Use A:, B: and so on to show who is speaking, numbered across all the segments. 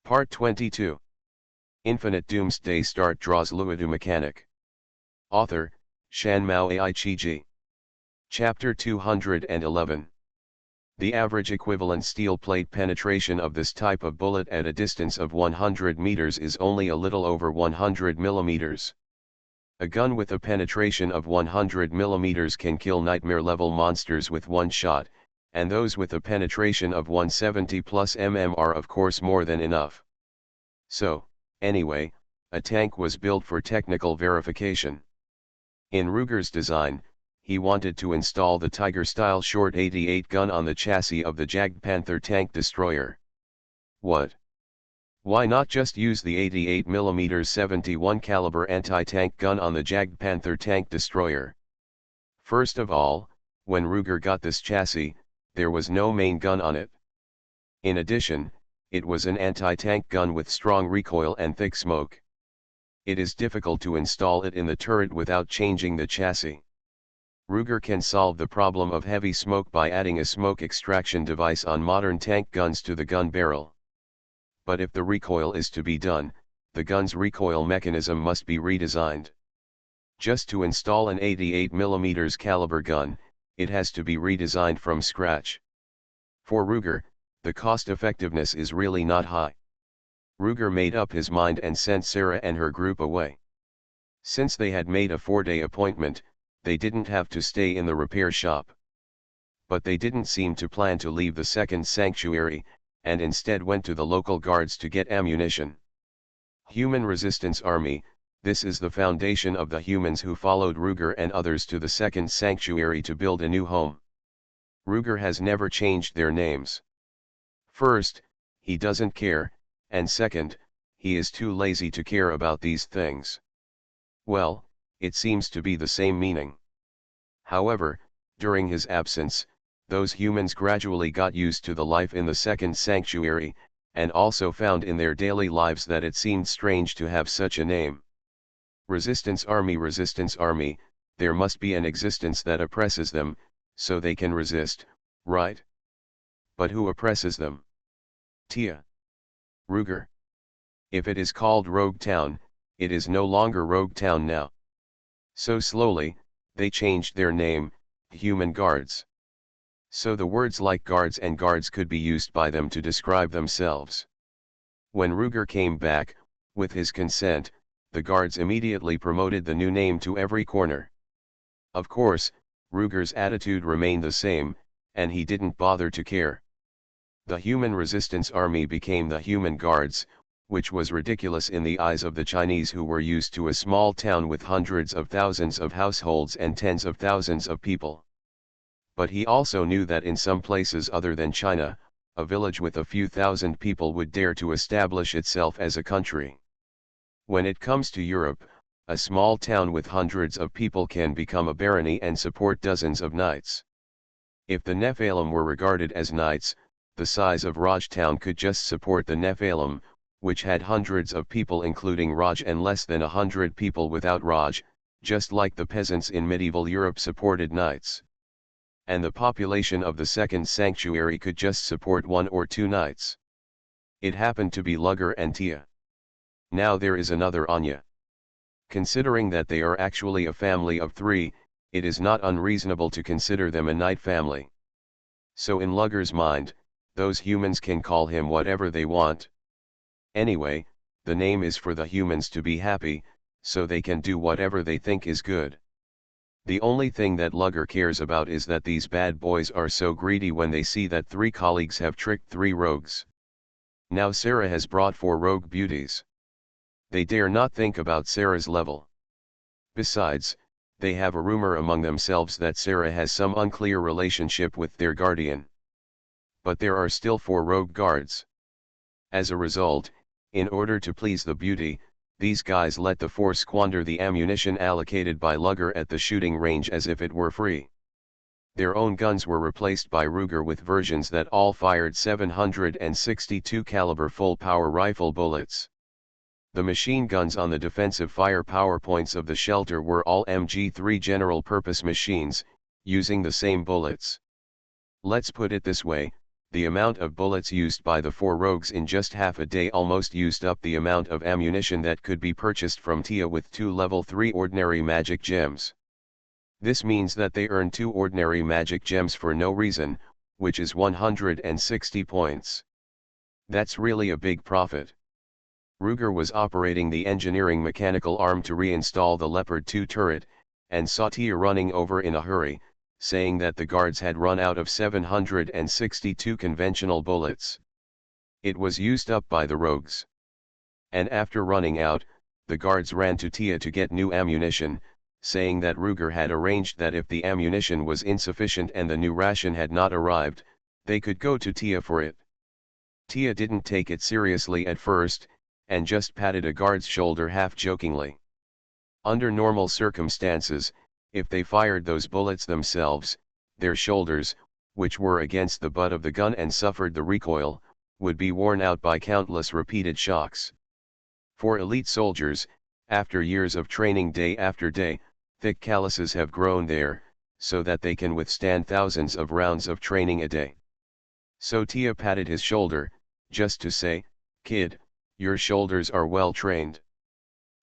A: Part 22. Infinite Doomsday Start Draws Luodu Mechanic. Author, Shanmao Aichiji. Chapter 211. The average equivalent steel plate penetration of this type of bullet at a distance of 100 meters is only a little over 100 millimeters. A gun with a penetration of 100 millimeters can kill nightmare-level monsters with one shot, and those with a penetration of 170 plus are of course more than enough. So, anyway, a tank was built for technical verification. In Ruger's design, he wanted to install the Tiger-style short 88 gun on the chassis of the Jagdpanther tank destroyer. What? Why not just use the 88mm 71 caliber anti-tank gun on the Jagdpanther tank destroyer? First of all, when Ruger got this chassis, there was no main gun on it. In addition, it was an anti-tank gun with strong recoil and thick smoke. It is difficult to install it in the turret without changing the chassis. Ruger can solve the problem of heavy smoke by adding a smoke extraction device on modern tank guns to the gun barrel. But if the recoil is to be done, the gun's recoil mechanism must be redesigned. Just to install an 88mm caliber gun, it has to be redesigned from scratch. For Ruger, the cost effectiveness is really not high. Ruger made up his mind and sent Sarah and her group away. Since they had made a 4-day appointment, they didn't have to stay in the repair shop. But they didn't seem to plan to leave the second sanctuary, and instead went to the local guards to get ammunition. Human Resistance Army, this is the foundation of the humans who followed Ruger and others to the second sanctuary to build a new home. Ruger has never changed their names. First, he doesn't care, and second, he is too lazy to care about these things. Well, it seems to be the same meaning. However, during his absence, those humans gradually got used to the life in the second sanctuary, and also found in their daily lives that it seemed strange to have such a name. Resistance Army, there must be an existence that oppresses them, so they can resist, right? But who oppresses them? Tia. Ruger. If it is called Rogue Town, it is no longer Rogue Town now. So slowly, they changed their name, Human Guards. So the words like guards and guards could be used by them to describe themselves. When Ruger came back, with his consent, the guards immediately promoted the new name to every corner. Of course, Ruger's attitude remained the same, and he didn't bother to care. The Human Resistance Army became the Human Guards, which was ridiculous in the eyes of the Chinese who were used to a small town with hundreds of thousands of households and tens of thousands of people. But he also knew that in some places other than China, a village with a few thousand people would dare to establish itself as a country. When it comes to Europe, a small town with hundreds of people can become a barony and support dozens of knights. If the Nephilim were regarded as knights, the size of Raj town could just support the Nephilim, which had hundreds of people including Raj and less than 100 people without Raj, just like the peasants in medieval Europe supported knights. And the population of the second sanctuary could just support 1 or 2 knights. It happened to be Luger and Tia. Now there is another Anya. Considering that they are actually a family of 3, it is not unreasonable to consider them a knight family. So in Luger's mind, those humans can call him whatever they want. Anyway, the name is for the humans to be happy, so they can do whatever they think is good. The only thing that Luger cares about is that these bad boys are so greedy when they see that 3 colleagues have tricked 3 rogues. Now Sarah has brought 4 rogue beauties. They dare not think about Sarah's level. Besides, they have a rumor among themselves that Sarah has some unclear relationship with their guardian. But there are still 4 rogue guards. As a result, in order to please the beauty, these guys let the 4 squander the ammunition allocated by Luger at the shooting range as if it were free. Their own guns were replaced by Ruger with versions that all fired 762 caliber full power rifle bullets. The machine guns on the defensive firepower points of the shelter were all MG3 general-purpose machines, using the same bullets. Let's put it this way, the amount of bullets used by the 4 rogues in just half a day almost used up the amount of ammunition that could be purchased from Tia with 2 level 3 ordinary magic gems. This means that they earned 2 ordinary magic gems for no reason, which is 160 points. That's really a big profit. Ruger was operating the engineering mechanical arm to reinstall the Leopard 2 turret, and saw Tia running over in a hurry, saying that the guards had run out of 762 conventional bullets. It was used up by the rogues. And after running out, the guards ran to Tia to get new ammunition, saying that Ruger had arranged that if the ammunition was insufficient and the new ration had not arrived, they could go to Tia for it. Tia didn't take it seriously at first, and just patted a guard's shoulder half-jokingly. Under normal circumstances, if they fired those bullets themselves, their shoulders, which were against the butt of the gun and suffered the recoil, would be worn out by countless repeated shocks. For elite soldiers, after years of training day after day, thick calluses have grown there, so that they can withstand thousands of rounds of training a day. So Tia patted his shoulder, just to say, "Kid, your shoulders are well trained."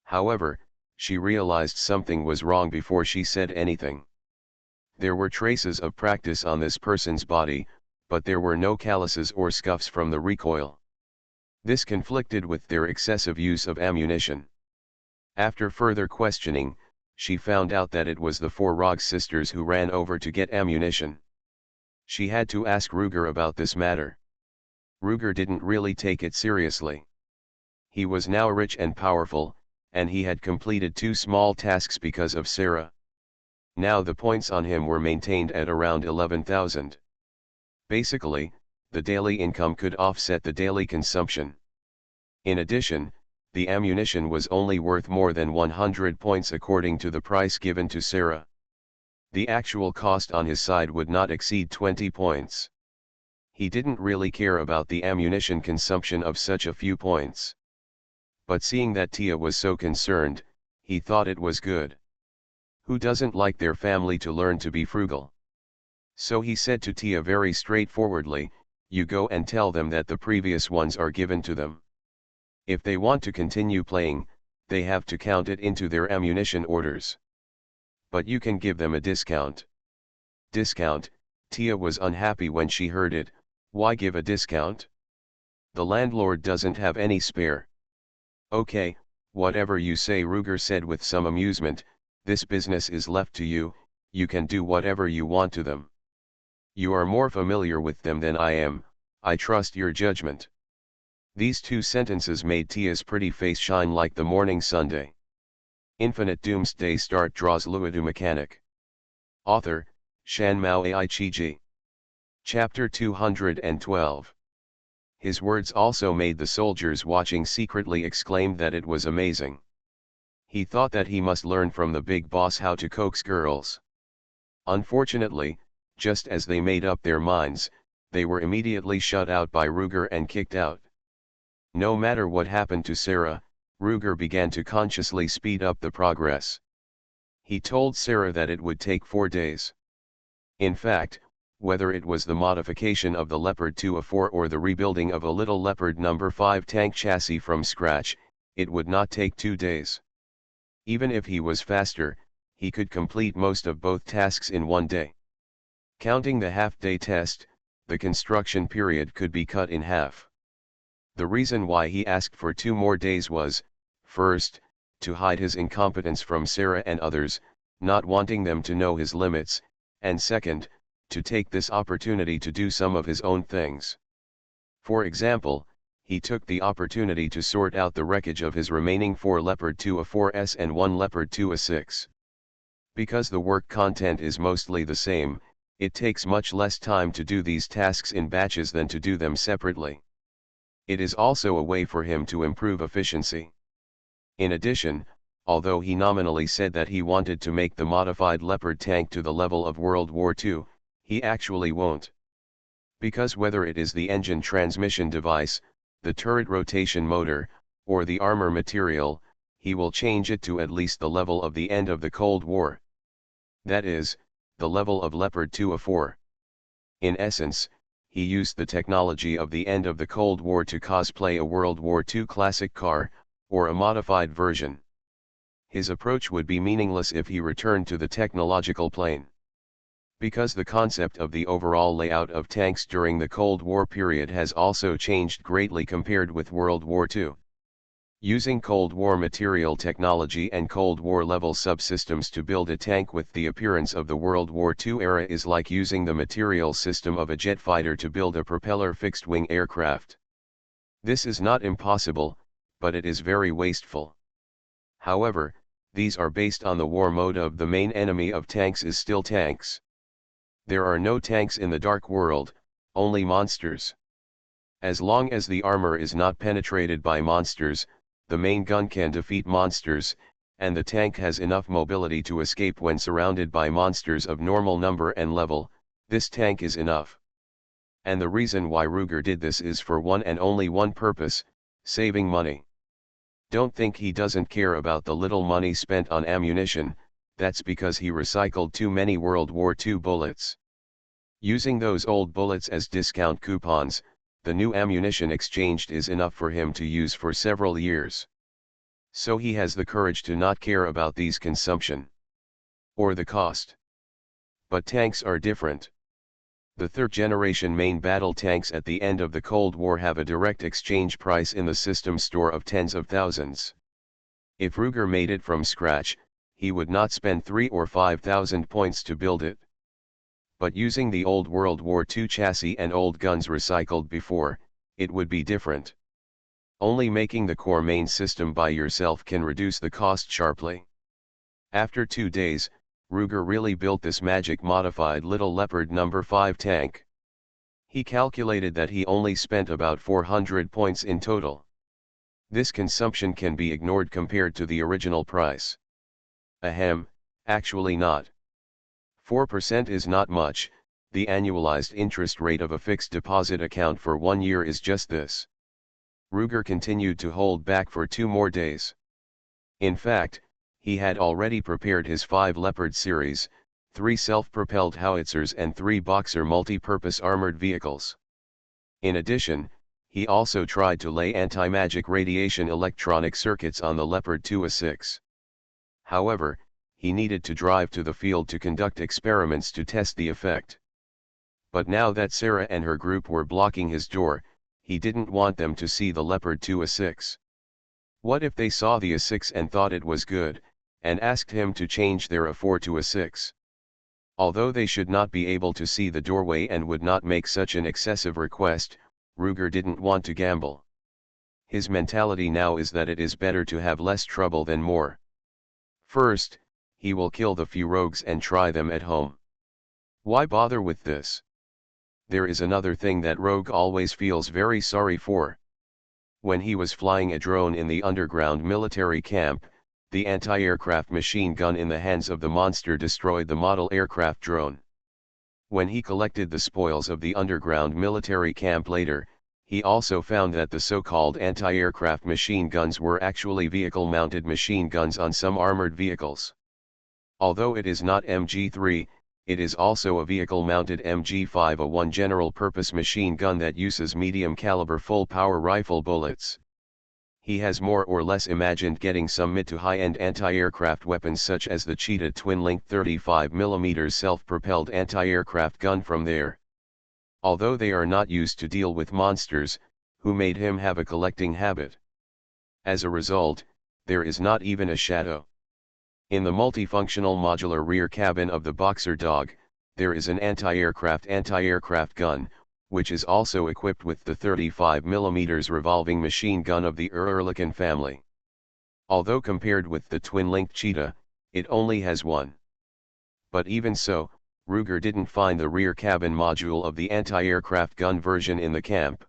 A: However, she realized something was wrong before she said anything. There were traces of practice on this person's body, but there were no calluses or scuffs from the recoil. This conflicted with their excessive use of ammunition. After further questioning, she found out that it was the 4 rogue sisters who ran over to get ammunition. She had to ask Ruger about this matter. Ruger didn't really take it seriously. He was now rich and powerful, and he had completed 2 small tasks because of Sarah. Now the points on him were maintained at around 11,000. Basically, the daily income could offset the daily consumption. In addition, the ammunition was only worth more than 100 points according to the price given to Sarah. The actual cost on his side would not exceed 20 points. He didn't really care about the ammunition consumption of such a few points. But seeing that Tia was so concerned, he thought it was good. Who doesn't like their family to learn to be frugal? So he said to Tia very straightforwardly, "You go and tell them that the previous ones are given to them. If they want to continue playing, they have to count it into their ammunition orders. But you can give them a discount." Discount? Tia was unhappy when she heard it. Why give a discount? The landlord doesn't have any spare. "Okay, whatever you say," Ruger said with some amusement. "This business is left to you, you can do whatever you want to them. You are more familiar with them than I am, I trust your judgment." These 2 sentences made Tia's pretty face shine like the morning Sunday. Infinite Doomsday Start draws Luodu Mechanic. Author, Shanmao Aichiji. Chapter 212. His words also made the soldiers watching secretly exclaim that it was amazing. He thought that he must learn from the big boss how to coax girls. Unfortunately, just as they made up their minds, they were immediately shut out by Ruger and kicked out. No matter what happened to Sarah, Ruger began to consciously speed up the progress. He told Sarah that it would take 4 days. In fact, whether it was the modification of the Leopard 2A4 or the rebuilding of a little Leopard No. 5 tank chassis from scratch, it would not take 2 days. Even if he was faster, he could complete most of both tasks in 1 day. Counting the half-day test, the construction period could be cut in half. The reason why he asked for 2 more days was, first, to hide his incompetence from Sarah and others, not wanting them to know his limits, and second, to take this opportunity to do some of his own things. For example, he took the opportunity to sort out the wreckage of his remaining 4 Leopard 2A4s and 1 Leopard 2A6. Because the work content is mostly the same, it takes much less time to do these tasks in batches than to do them separately. It is also a way for him to improve efficiency. In addition, although he nominally said that he wanted to make the modified Leopard tank to the level of World War II, he actually won't. Because whether it is the engine transmission device, the turret rotation motor, or the armor material, he will change it to at least the level of the end of the Cold War. That is, the level of Leopard 2A4. In essence, he used the technology of the end of the Cold War to cosplay a World War II classic car, or a modified version. His approach would be meaningless if he returned to the technological plane. Because the concept of the overall layout of tanks during the Cold War period has also changed greatly compared with World War II. Using Cold War material technology and Cold War level subsystems to build a tank with the appearance of the World War II era is like using the material system of a jet fighter to build a propeller fixed-wing aircraft. This is not impossible, but it is very wasteful. However, these are based on the war mode of the main enemy of tanks is still tanks. There are no tanks in the Dark World, only monsters. As long as the armor is not penetrated by monsters, the main gun can defeat monsters, and the tank has enough mobility to escape when surrounded by monsters of normal number and level. This tank is enough. And the reason why Ruger did this is for one and only one purpose: saving money. Don't think he doesn't care about the little money spent on ammunition, that's because he recycled too many World War II bullets. Using those old bullets as discount coupons, the new ammunition exchanged is enough for him to use for several years. So he has the courage to not care about these consumption. Or the cost. But tanks are different. The third-generation main battle tanks at the end of the Cold War have a direct exchange price in the system store of tens of thousands. If Ruger made it from scratch, he would not spend 3,000 or 5,000 points to build it. But using the old World War II chassis and old guns recycled before, it would be different. Only making the core main system by yourself can reduce the cost sharply. After 2 days, Ruger really built this magic modified little Leopard No. 5 tank. He calculated that he only spent about 400 points in total. This consumption can be ignored compared to the original price. Ahem, actually not. 4% is not much. The annualized interest rate of a fixed deposit account for 1 year is just this. Ruger continued to hold back for 2 more days. In fact, he had already prepared his 5 Leopard series, 3 self-propelled howitzers and 3 Boxer multi-purpose armored vehicles. In addition, he also tried to lay anti-magic radiation electronic circuits on the Leopard 2A6. However, he needed to drive to the field to conduct experiments to test the effect. But now that Sarah and her group were blocking his door, he didn't want them to see the Leopard 2A6. What if they saw the A6 and thought it was good, and asked him to change their A4 to A6? Although they should not be able to see the doorway and would not make such an excessive request, Ruger didn't want to gamble. His mentality now is that it is better to have less trouble than more. First, he will kill the few rogues and try them at home. Why bother with this? There is another thing that Rogue always feels very sorry for. When he was flying a drone in the underground military camp, the anti-aircraft machine gun in the hands of the monster destroyed the model aircraft drone. When he collected the spoils of the underground military camp later, he also found that the so-called anti-aircraft machine guns were actually vehicle-mounted machine guns on some armored vehicles. Although it is not MG3, it is also a vehicle-mounted MG5A1 general-purpose machine gun that uses medium-caliber full-power rifle bullets. He has more or less imagined getting some mid to high-end anti-aircraft weapons such as the Cheetah twin-link 35mm self-propelled anti-aircraft gun from there. Although they are not used to deal with monsters, who made him have a collecting habit. As a result, there is not even a shadow. In the multifunctional modular rear cabin of the Boxer dog, there is an anti-aircraft gun, which is also equipped with the 35mm revolving machine gun of the Ehrlichen family. Although compared with the twin-linked Cheetah, it only has one. But even so, Ruger didn't find the rear cabin module of the anti-aircraft gun version in the camp.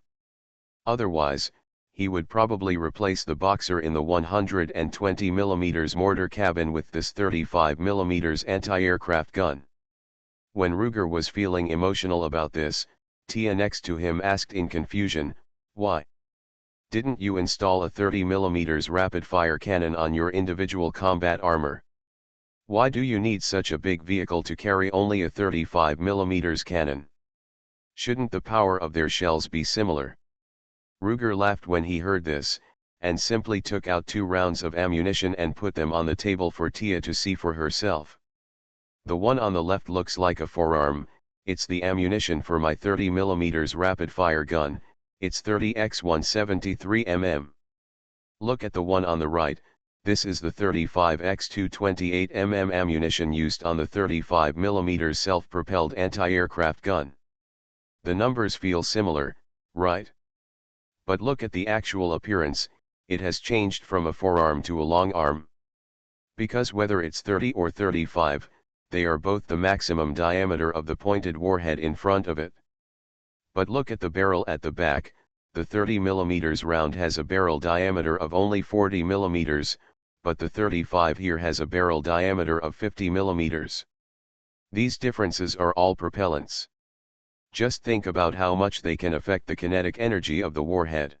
A: Otherwise, he would probably replace the Boxer in the 120mm mortar cabin with this 35mm anti-aircraft gun. When Ruger was feeling emotional about this, Tia next to him asked in confusion, "Why? Didn't you install a 30mm rapid-fire cannon on your individual combat armor? Why do you need such a big vehicle to carry only a 35mm cannon?" Shouldn't the power of their shells be similar? Ruger laughed when he heard this, and simply took out 2 rounds of ammunition and put them on the table for Tia to see for herself. The one on the left looks like a forearm. It's the ammunition for my 30mm rapid-fire gun. It's 30x173mm. Look at the one on the right. This is the 35x228mm ammunition used on the 35mm self-propelled anti-aircraft gun. The numbers feel similar, right? But look at the actual appearance. It has changed from a forearm to a long arm. Because whether it's 30 or 35, they are both the maximum diameter of the pointed warhead in front of it. But look at the barrel at the back. The 30mm round has a barrel diameter of only 40mm, but the 35 here has a barrel diameter of 50mm. These differences are all propellants. Just think about how much they can affect the kinetic energy of the warhead.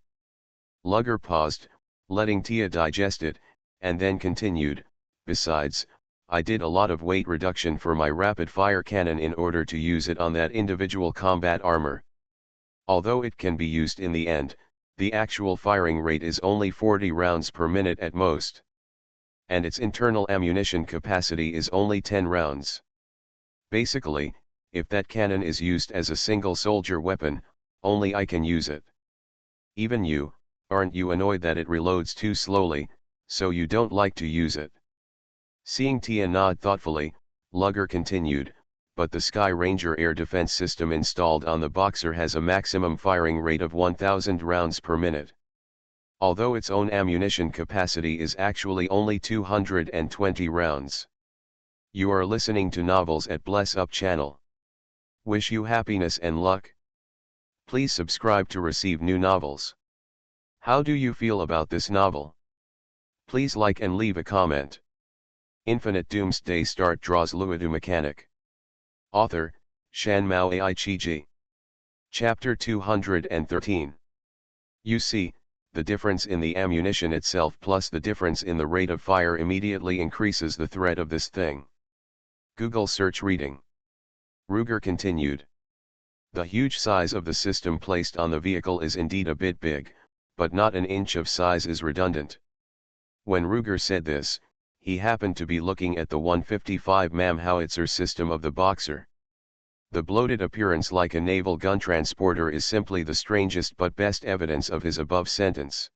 A: Luger paused, letting Tia digest it, and then continued, besides, I did a lot of weight reduction for my rapid-fire cannon in order to use it on that individual combat armor. Although it can be used in the end, the actual firing rate is only 40 rounds per minute at most. And its internal ammunition capacity is only 10 rounds. Basically, if that cannon is used as a single soldier weapon, only I can use it. Even you, aren't you annoyed that it reloads too slowly, so you don't like to use it? Seeing Tia nod thoughtfully, Luger continued, but the Sky Ranger air defense system installed on the Boxer has a maximum firing rate of 1000 rounds per minute. Although its own ammunition capacity is actually only 220 rounds. You are listening to Novels at Bless Up channel. Wish you happiness and luck. Please subscribe to receive new novels. How do you feel about this novel? Please like and leave a comment. Infinite Doomsday Start draws Luodu mechanic. Author, Shanmao Aichiji. Chapter 213. You see, the difference in the ammunition itself plus the difference in the rate of fire immediately increases the threat of this thing. Google search reading. Ruger continued. The huge size of the system placed on the vehicle is indeed a bit big, but not an inch of size is redundant. When Ruger said this, he happened to be looking at the 155mm howitzer system of the Boxer. The bloated appearance like a naval gun transporter is simply the strangest but best evidence of his above sentence.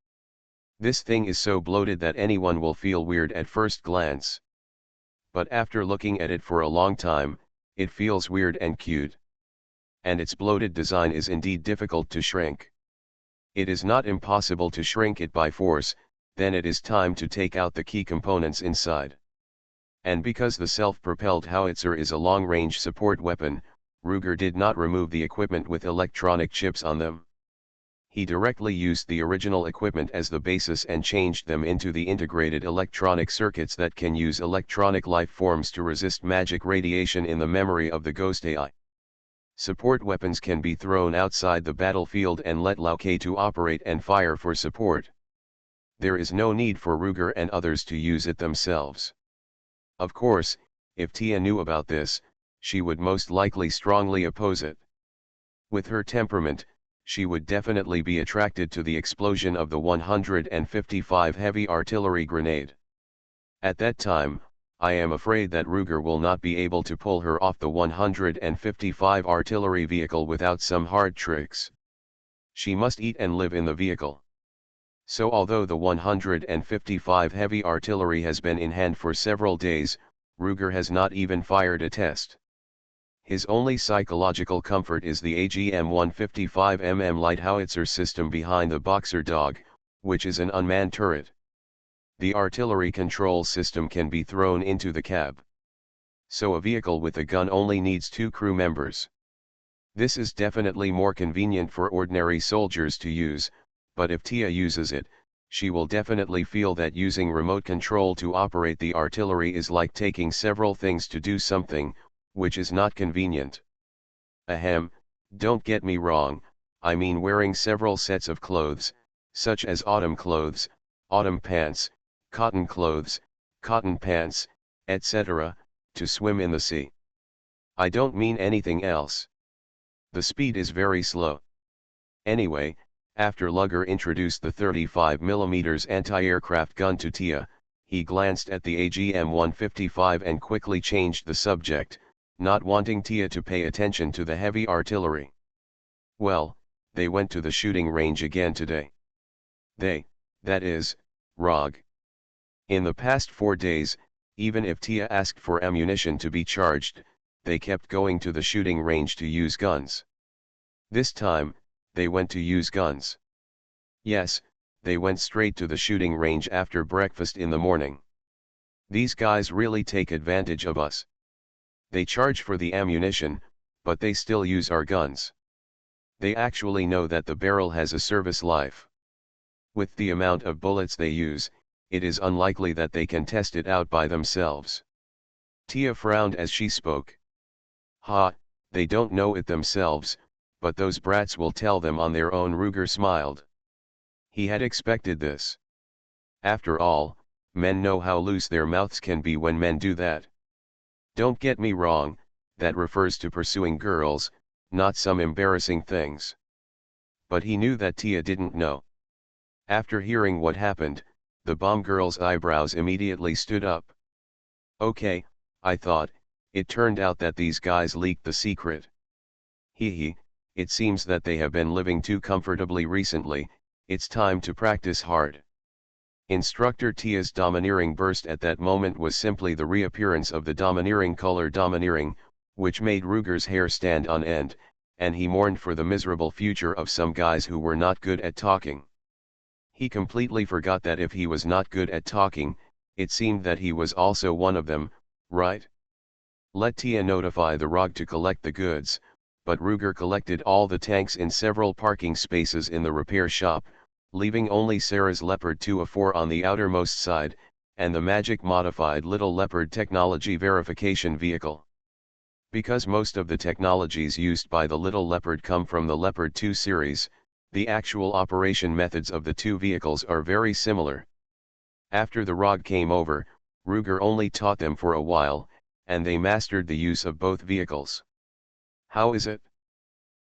A: This thing is so bloated that anyone will feel weird at first glance. But after looking at it for a long time, it feels weird and cute. And its bloated design is indeed difficult to shrink. It is not impossible to shrink it by force, then it is time to take out the key components inside. And because the self-propelled howitzer is a long-range support weapon, Ruger did not remove the equipment with electronic chips on them. He directly used the original equipment as the basis and changed them into the integrated electronic circuits that can use electronic life forms to resist magic radiation in the memory of the Ghost AI. Support weapons can be thrown outside the battlefield and let Lao K to operate and fire for support. There is no need for Ruger and others to use it themselves. Of course, if Tia knew about this, she would most likely strongly oppose it. With her temperament, she would definitely be attracted to the explosion of the 155 heavy artillery grenade. At that time, I am afraid that Ruger will not be able to pull her off the 155 artillery vehicle without some hard tricks. She must eat and live in the vehicle. So although the 155 heavy artillery has been in hand for several days, Ruger has not even fired a test. His only psychological comfort is the AGM 155mm light howitzer system behind the Boxer dog, which is an unmanned turret. The artillery control system can be thrown into the cab. So a vehicle with a gun only needs 2 crew members. This is definitely more convenient for ordinary soldiers to use, but if Tia uses it, she will definitely feel that using remote control to operate the artillery is like taking several things to do something, which is not convenient. Ahem, don't get me wrong, I mean wearing several sets of clothes, such as autumn clothes, autumn pants, cotton clothes, cotton pants, etc., to swim in the sea. I don't mean anything else. The speed is very slow. Anyway, after Luger introduced the 35mm anti-aircraft gun to Tia, he glanced at the AGM-155 and quickly changed the subject, not wanting Tia to pay attention to the heavy artillery. Well, they went to the shooting range again today. That is, Rog. In the past 4 days, even if Tia asked for ammunition to be charged, they kept going to the shooting range to use guns. This time, they went to use guns. Yes, they went straight to the shooting range after breakfast in the morning. These guys really take advantage of us. They charge for the ammunition, but they still use our guns. They actually know that the barrel has a service life. With the amount of bullets they use, it is unlikely that they can test it out by themselves. Tia frowned as she spoke. Ha, they don't know it themselves, but those brats will tell them on their own. Ruger smiled. He had expected this. After all, men know how loose their mouths can be when men do that. Don't get me wrong, that refers to pursuing girls, not some embarrassing things. But he knew that Tia didn't know. After hearing what happened, the bomb girl's eyebrows immediately stood up. Okay, I thought, it turned out that these guys leaked the secret. Hee, it seems that they have been living too comfortably recently, it's time to practice hard. Instructor Tia's domineering burst at that moment was simply the reappearance of the domineering color domineering, which made Ruger's hair stand on end, and he mourned for the miserable future of some guys who were not good at talking. He completely forgot that if he was not good at talking, it seemed that he was also one of them, right? Let Tia notify the ROG to collect the goods, but Ruger collected all the tanks in several parking spaces in the repair shop, leaving only Sarah's Leopard 2A4 on the outermost side, and the magic-modified Little Leopard technology verification vehicle. Because most of the technologies used by the Little Leopard come from the Leopard 2 series, the actual operation methods of the two vehicles are very similar. After the ROG came over, Ruger only taught them for a while, and they mastered the use of both vehicles. How is it?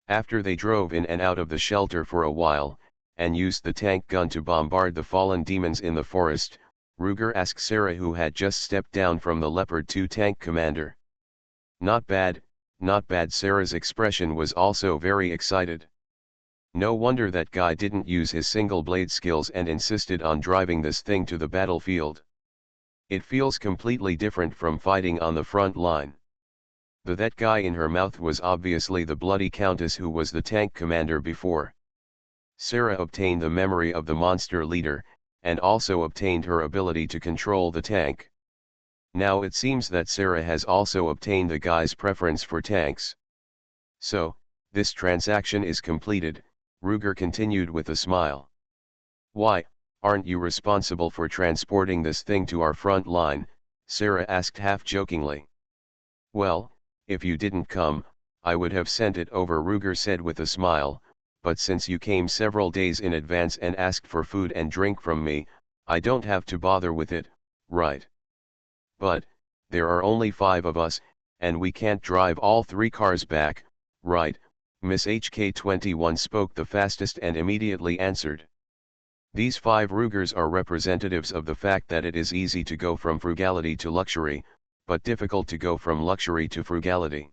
A: After they drove in and out of the shelter for a while, and used the tank gun to bombard the fallen demons in the forest, Ruger asked Sarah, who had just stepped down from the Leopard 2 tank commander. Not bad, not bad. Sarah's expression was also very excited. No wonder that guy didn't use his single blade skills and insisted on driving this thing to the battlefield. It feels completely different from fighting on the front line. That guy in her mouth was obviously the bloody countess who was the tank commander before. Sarah obtained the memory of the monster leader, and also obtained her ability to control the tank. Now it seems that Sarah has also obtained the guy's preference for tanks. So, this transaction is completed, Ruger continued with a smile. Why, aren't you responsible for transporting this thing to our front line? Sarah asked half-jokingly. Well, if you didn't come, I would have sent it over, Ruger said with a smile, but since you came several days in advance and asked for food and drink from me, I don't have to bother with it, right? But, there are only 5 of us, and we can't drive all 3 cars back, right? Miss HK21 spoke the fastest and immediately answered. These 5 Rugers are representatives of the fact that it is easy to go from frugality to luxury, but difficult to go from luxury to frugality.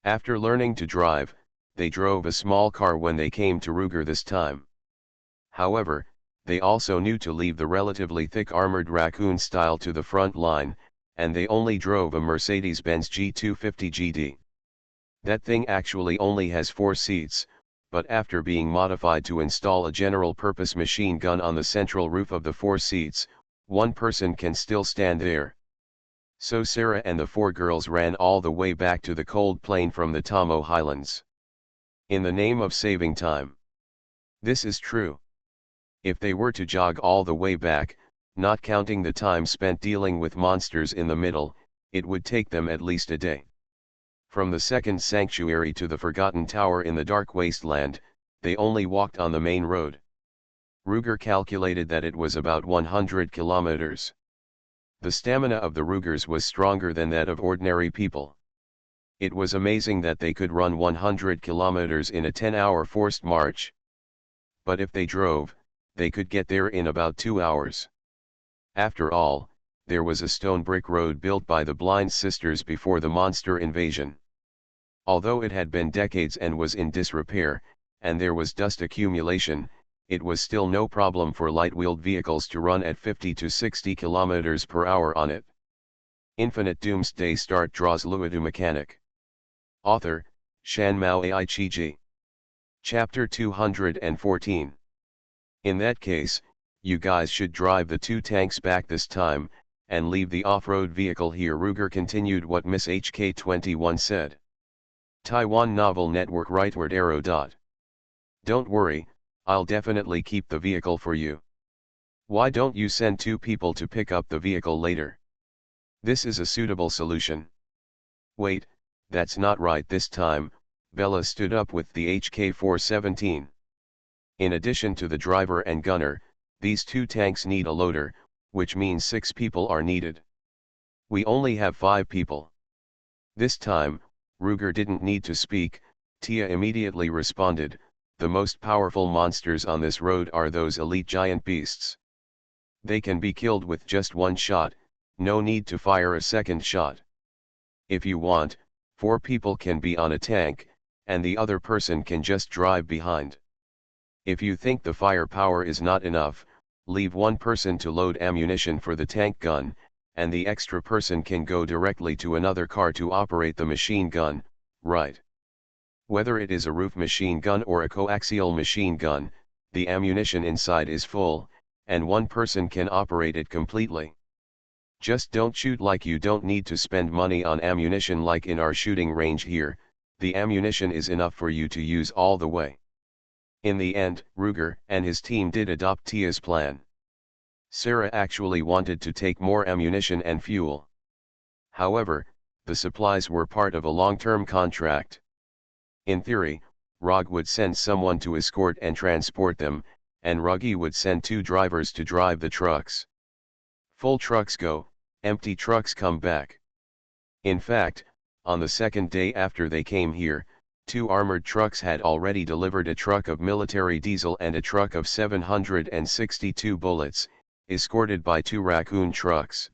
A: After learning to drive, they drove a small car when they came to Ruger this time. However, they also knew to leave the relatively thick armored raccoon style to the front line, and they only drove a Mercedes-Benz G250 GD. That thing actually only has 4 seats, but after being modified to install a general-purpose machine gun on the central roof of the 4 seats, 1 person can still stand there. So Sarah and the 4 girls ran all the way back to the cold plain from the Tomo Highlands. In the name of saving time. This is true. If they were to jog all the way back, not counting the time spent dealing with monsters in the middle, it would take them at least a day. From the second sanctuary to the Forgotten Tower in the Dark Wasteland, they only walked on the main road. Ruger calculated that it was about 100 kilometers. The stamina of the Rugers was stronger than that of ordinary people. It was amazing that they could run 100 kilometers in a 10-hour forced march. But if they drove, they could get there in about 2 hours. After all, there was a stone brick road built by the Blind Sisters before the monster invasion. Although it had been decades and was in disrepair, and there was dust accumulation, it was still no problem for light-wheeled vehicles to run at 50 to 60 kilometers per hour on it. Infinite Doomsday Start draws Luodu mechanic. Author, Shanmao Aichiji. Chapter 214. In that case, you guys should drive the 2 tanks back this time, and leave the off-road vehicle here. Ruger continued what Miss HK21 said. Taiwan Novel Network Rightward Arrow. Don't worry, I'll definitely keep the vehicle for you. Why don't you send 2 people to pick up the vehicle later? This is a suitable solution. Wait, that's not right this time. Bella stood up with the HK417. In addition to the driver and gunner, these 2 tanks need a loader, which means 6 people are needed. We only have 5 people. This time, Ruger didn't need to speak. Tia immediately responded, the most powerful monsters on this road are those elite giant beasts. They can be killed with just 1 shot, no need to fire a second shot. If you want, 4 people can be on a tank, and the other person can just drive behind. If you think the firepower is not enough, leave 1 person to load ammunition for the tank gun, and the extra person can go directly to another car to operate the machine gun, right? Whether it is a roof machine gun or a coaxial machine gun, the ammunition inside is full, and 1 person can operate it completely. Just don't shoot like you don't need to spend money on ammunition like in our shooting range here. The ammunition is enough for you to use all the way. In the end, Ruger and his team did adopt Tia's plan. Sarah actually wanted to take more ammunition and fuel. However, the supplies were part of a long-term contract. In theory, Rog would send someone to escort and transport them, and Ruggy would send 2 drivers to drive the trucks. Full trucks go, empty trucks come back. In fact, on the second day after they came here, 2 armored trucks had already delivered a truck of military diesel and a truck of 762 bullets, escorted by 2 raccoon trucks.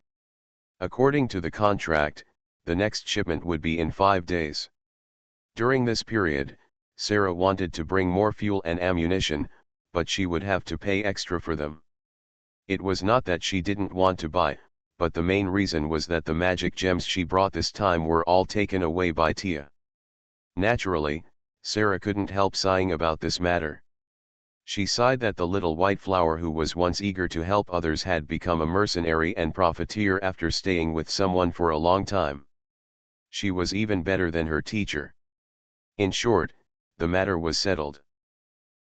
A: According to the contract, the next shipment would be in 5 days. During this period, Sarah wanted to bring more fuel and ammunition, but she would have to pay extra for them. It was not that she didn't want to buy, but the main reason was that the magic gems she brought this time were all taken away by Tia. Naturally, Sarah couldn't help sighing about this matter. She sighed that the little white flower who was once eager to help others had become a mercenary and profiteer after staying with someone for a long time. She was even better than her teacher. In short, the matter was settled.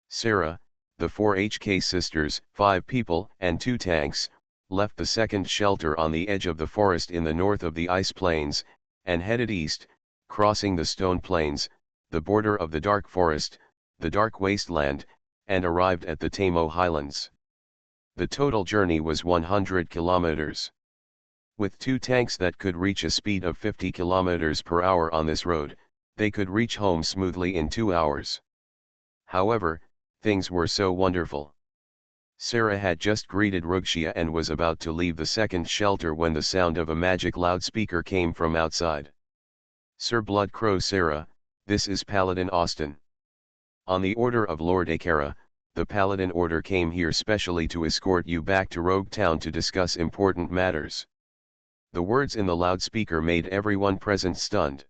A: Sarah, the 4 HK sisters, 5 people and 2 tanks, left the second shelter on the edge of the forest in the north of the ice plains, and headed east, crossing the stone plains, the border of the dark forest, the dark wasteland, and arrived at the Tamo Highlands. The total journey was 100 kilometers. With 2 tanks that could reach a speed of 50 kilometers per hour on this road, they could reach home smoothly in 2 hours. However, things were so wonderful. Sarah had just greeted Rugshia and was about to leave the second shelter when the sound of a magic loudspeaker came from outside. Sir Bloodcrow Sarah, this is Paladin Austin. On the order of Lord Akara, the Paladin Order came here specially to escort you back to Rogue Town to discuss important matters. The words in the loudspeaker made everyone present stunned.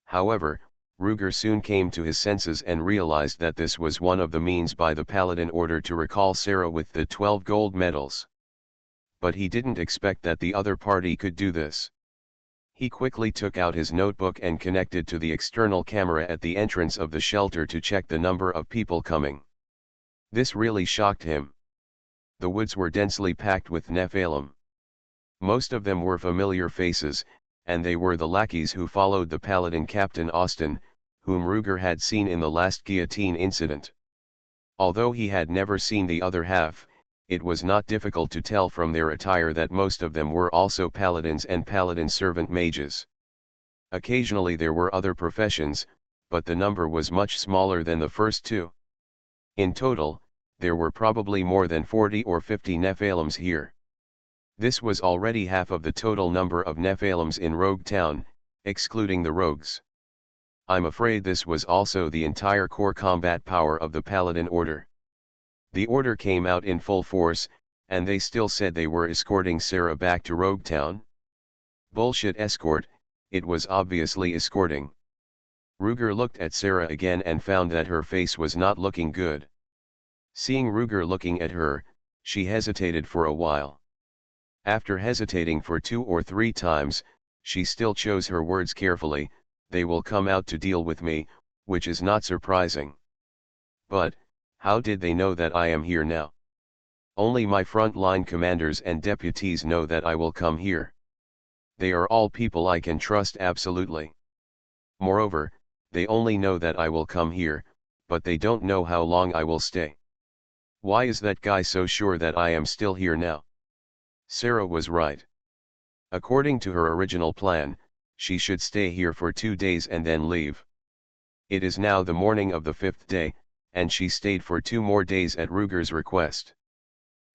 A: However, Ruger soon came to his senses and realized that this was one of the means by the Paladin Order to recall Sarah with the 12 gold medals. But he didn't expect that the other party could do this. He quickly took out his notebook and connected to the external camera at the entrance of the shelter to check the number of people coming. This really shocked him. The woods were densely packed with Nephilim. Most of them were familiar faces, and they were the lackeys who followed the Paladin Captain Austin, whom Ruger had seen in the last guillotine incident. Although he had never seen the other half, it was not difficult to tell from their attire that most of them were also paladins and paladin servant mages. Occasionally there were other professions, but the number was much smaller than the first two. In total, there were probably more than 40 or 50 Nephilims here. This was already half of the total number of Nephilims in Rogue Town, excluding the rogues. I'm afraid this was also the entire core combat power of the Paladin Order. The Order came out in full force, and they still said they were escorting Sarah back to Rogue Town. Bullshit escort, it was obviously escorting. Ruger looked at Sarah again and found that her face was not looking good. Seeing Ruger looking at her, she hesitated for a while. After hesitating for 2 or 3 times, she still chose her words carefully. They will come out to deal with me, which is not surprising. But, how did they know that I am here now? Only my front-line commanders and deputies know that I will come here. They are all people I can trust absolutely. Moreover, they only know that I will come here, but they don't know how long I will stay. Why is that guy so sure that I am still here now? Sarah was right. According to her original plan, she should stay here for 2 days and then leave. It is now the morning of the 5th day, and she stayed for 2 more days at Ruger's request.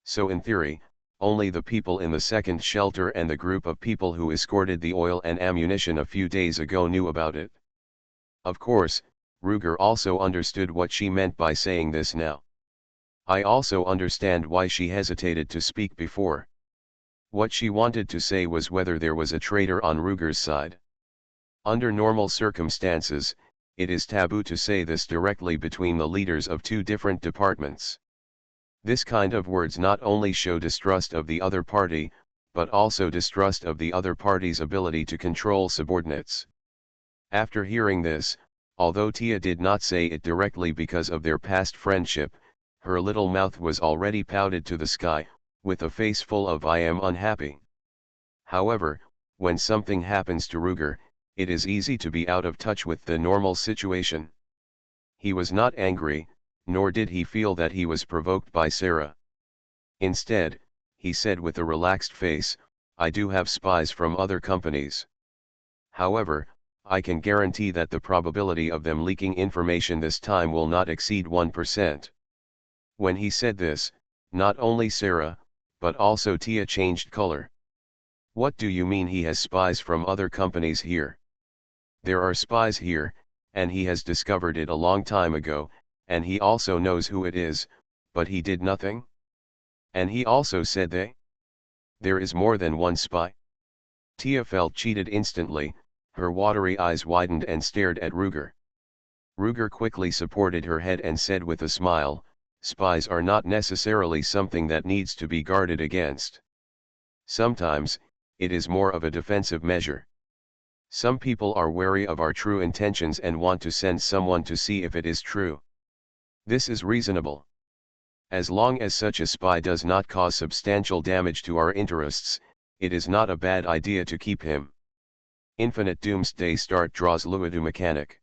A: So in theory, only the people in the second shelter and the group of people who escorted the oil and ammunition a few days ago knew about it. Of course, Ruger also understood what she meant by saying this now. I also understand why she hesitated to speak before. What she wanted to say was whether there was a traitor on Ruger's side. Under normal circumstances, it is taboo to say this directly between the leaders of 2 different departments. This kind of words not only show distrust of the other party, but also distrust of the other party's ability to control subordinates. After hearing this, although Tia did not say it directly because of their past friendship, her little mouth was already pouted to the sky, with a face full of "I am unhappy." However, when something happens to Ruger, it is easy to be out of touch with the normal situation. He was not angry, nor did he feel that he was provoked by Sarah. Instead, he said with a relaxed face, "I do have spies from other companies. However, I can guarantee that the probability of them leaking information this time will not exceed 1%. When he said this, not only Sarah, but also Tia changed color. "What do you mean he has spies from other companies here?" "There are spies here, and he has discovered it a long time ago, and he also knows who it is, but he did nothing?" "And he also said they?" "There is more than one spy." Tia felt cheated instantly, her watery eyes widened and stared at Ruger. Ruger quickly supported her head and said with a smile, "Spies are not necessarily something that needs to be guarded against. Sometimes, it is more of a defensive measure. Some people are wary of our true intentions and want to send someone to see if it is true. This is reasonable. As long as such a spy does not cause substantial damage to our interests, it is not a bad idea to keep him." Infinite Doomsday Start draws Luodu mechanic.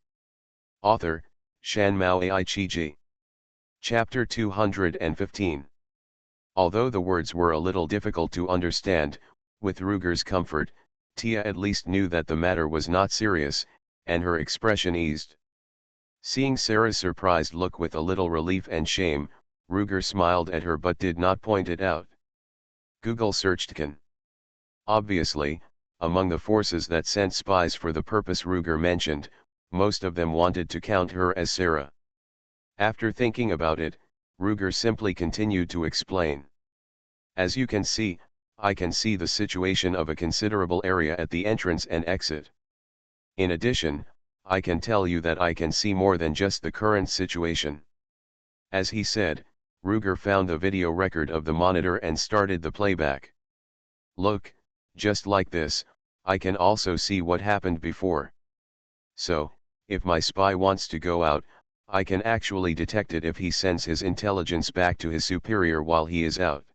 A: Author, Shanmao Aichiji. Chapter 215. Although the words were a little difficult to understand, with Ruger's comfort, Tia at least knew that the matter was not serious, and her expression eased. Seeing Sarah's surprised look with a little relief and shame, Ruger smiled at her but did not point it out. Google searched Khan. Obviously, among the forces that sent spies for the purpose Ruger mentioned, most of them wanted to count her as Sarah. After thinking about it, Ruger simply continued to explain. "As you can see, I can see the situation of a considerable area at the entrance and exit. In addition, I can tell you that I can see more than just the current situation." As he said, Ruger found the video record of the monitor and started the playback. "Look, just like this, I can also see what happened before. So, if my spy wants to go out, I can actually detect it if he sends his intelligence back to his superior while he is out.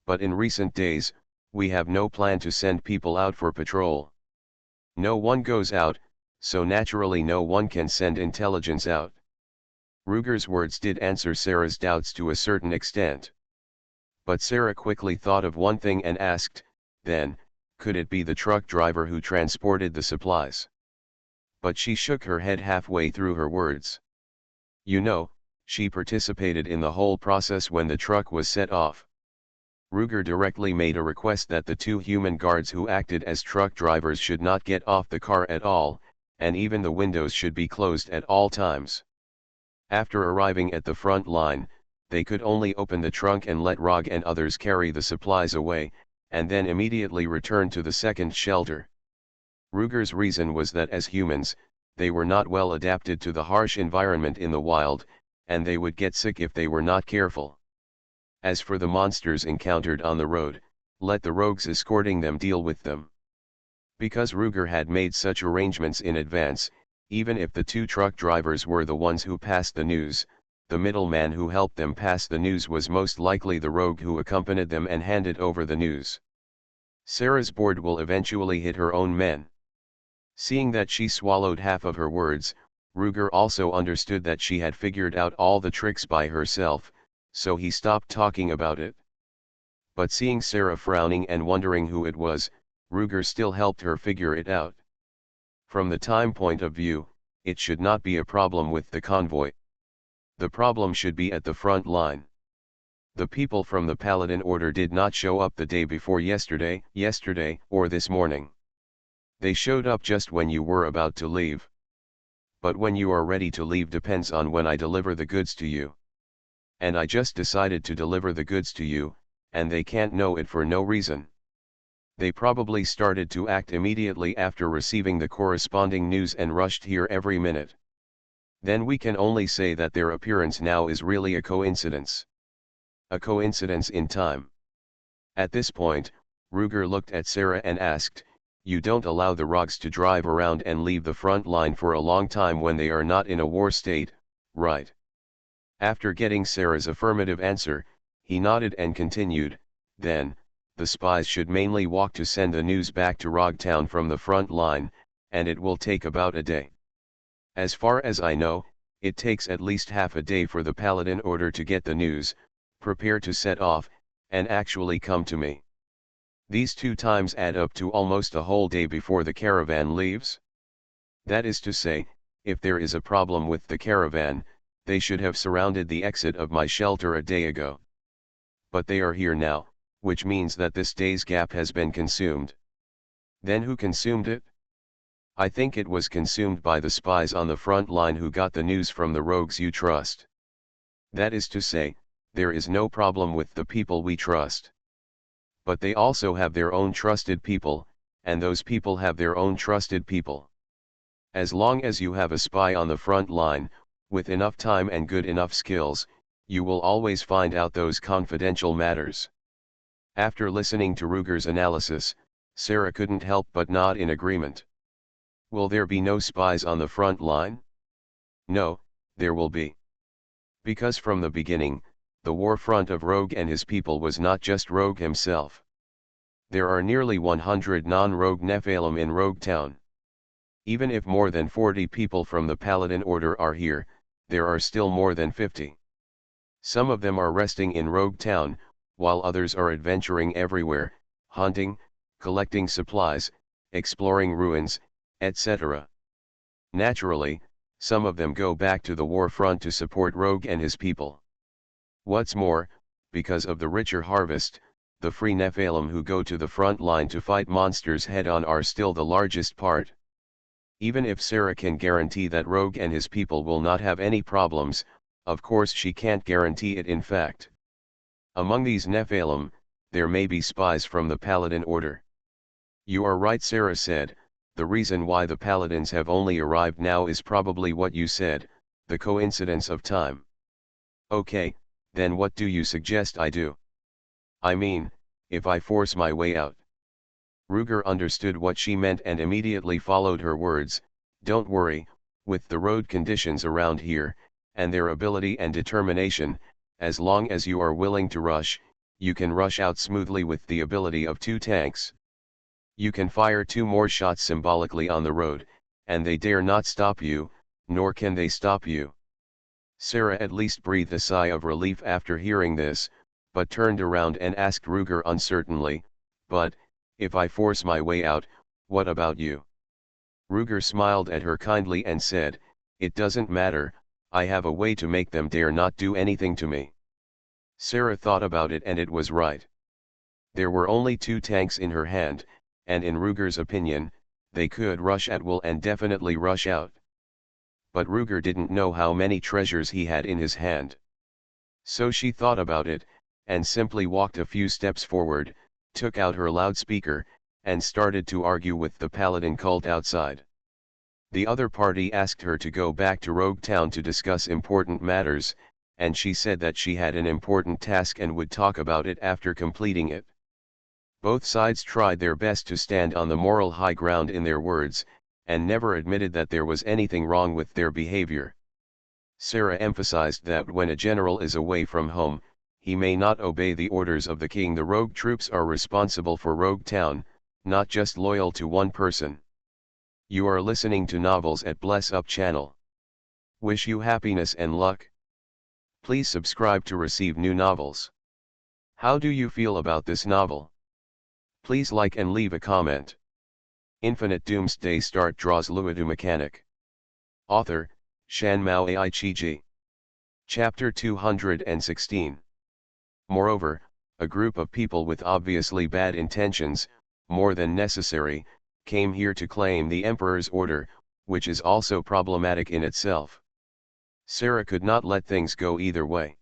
A: But in recent days, we have no plan to send people out for patrol. No one goes out, so naturally no one can send intelligence out." Ruger's words did answer Sarah's doubts to a certain extent. But Sarah quickly thought of one thing and asked, "Then, Could it be the truck driver who transported the supplies? But she shook her head halfway through her words. You know, she participated in the whole process when the truck was set off. Ruger directly made a request that the two human guards who acted as truck drivers should not get off the car at all, and even the windows should be closed at all times. After arriving at the front line, they could only open the trunk and let Rog and others carry the supplies away, and then immediately return to the second shelter. Ruger's reason was that as humans, they were not well adapted to the harsh environment in the wild, and they would get sick if they were not careful. As for the monsters encountered on the road, let the rogues escorting them deal with them. Because Ruger had made such arrangements in advance, even if the two truck drivers were the ones who passed the news, the middleman who helped them pass the news was most likely the rogue who accompanied them and handed over the news. Sarah's board will eventually hit her own men. Seeing that she swallowed half of her words, Ruger also understood that she had figured out all the tricks by herself, so he stopped talking about it. But seeing Sarah frowning and wondering who it was, Ruger still helped her figure it out. From the time point of view, it should not be a problem with the convoy. The problem should be at the front line. The people from the Paladin Order did not show up the day before yesterday, or this morning. They showed up just when you were about to leave. But when you are ready to leave depends on when I deliver the goods to you. And I just decided to deliver the goods to you, and they can't know it for no reason. They probably started to act immediately after receiving the corresponding news and rushed here every minute. Then we can only say that their appearance now is really a coincidence. A coincidence in time. At this point, Ruger looked at Sarah and asked, "You don't allow the rogues to drive around and leave the front line for a long time when they are not in a war state, right?" After getting Sarah's affirmative answer, he nodded and continued, "Then, the spies should mainly walk to send the news back to Rogtown from the front line, and it will take about a day. As far as I know, it takes at least half a day for the Paladin Order to get the news, prepare to set off, and actually come to me. These two times add up to almost a whole day before the caravan leaves. That is to say, if there is a problem with the caravan, they should have surrounded the exit of my shelter a day ago. But they are here now, which means that this day's gap has been consumed. Then who consumed it? I think it was consumed by the spies on the front line who got the news from the rogues you trust. That is to say, there is no problem with the people we trust. But they also have their own trusted people, and those people have their own trusted people. As long as you have a spy on the front line, with enough time and good enough skills, you will always find out those confidential matters." After listening to Ruger's analysis, Sarah couldn't help but nod in agreement. "Will there be no spies on the front line?" "No, there will be. Because from the beginning, the war front of Rogue and his people was not just Rogue himself. There are nearly 100 non-Rogue Nephilim in Rogue Town. Even if more than 40 people from the Paladin Order are here, there are still more than 50. Some of them are resting in Rogue Town, while others are adventuring everywhere, hunting, collecting supplies, exploring ruins, etc. Naturally, some of them go back to the war front to support Rogue and his people. What's more, because of the richer harvest, the free Nephilim who go to the front line to fight monsters head-on are still the largest part. Even if Sarah can guarantee that Rogue and his people will not have any problems, of course she can't guarantee it in fact. Among these Nephilim, there may be spies from the Paladin Order." "You are right," Sarah said, "the reason why the Paladins have only arrived now is probably what you said, the coincidence of time." "Okay, then what do you suggest I do? I mean, if I force my way out." Ruger understood what she meant and immediately followed her words, "Don't worry, with the road conditions around here, and their ability and determination, as long as you are willing to rush, you can rush out smoothly with the ability of 2 tanks. You can fire 2 more shots symbolically on the road, and they dare not stop you, nor can they stop you." Sarah at least breathed a sigh of relief after hearing this, but turned around and asked Ruger uncertainly, "But, If I force my way out, what about you? Ruger smiled at her kindly and said, "It doesn't matter, I have a way to make them dare not do anything to me." Sarah thought about it and it was right. There were only 2 tanks in her hand, and in Ruger's opinion, they could rush at will and definitely rush out. But Ruger didn't know how many treasures he had in his hand. So she thought about it, and simply walked a few steps forward, took out her loudspeaker, and started to argue with the Paladin cult outside. The other party asked her to go back to Rogue Town to discuss important matters, and she said that she had an important task and would talk about it after completing it. Both sides tried their best to stand on the moral high ground in their words, and never admitted that there was anything wrong with their behavior. Sarah emphasized that when a general is away from home, he may not obey the orders of the king. The rogue troops are responsible for Rogue Town, not just loyal to one person. You are listening to Novels at Bless Up channel. Wish you happiness and luck. Please subscribe to receive new novels. How do you feel about this novel? Please like and leave a comment. Infinite Doomsday Start draws Luodu mechanic. Author, Shanmao Aichiji. Chapter 216. Moreover, a group of people with obviously bad intentions, more than necessary, came here to claim the Emperor's order, which is also problematic in itself. Sarah could not let things go either way.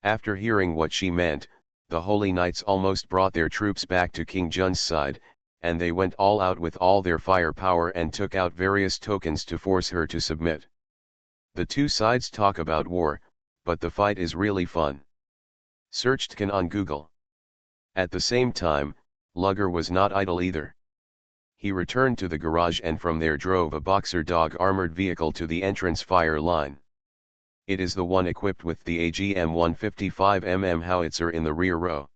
A: After hearing what she meant, the Holy Knights almost brought their troops back to King Jun's side, and they went all out with all their firepower and took out various tokens to force her to submit. The 2 sides talk about war, but the fight is really fun. Searched Khan on Google. At the same time, Luger was not idle either. He returned to the garage and from there drove a Boxer dog armored vehicle to the entrance fire line. It is the one equipped with the AGM 155mm howitzer in the rear row.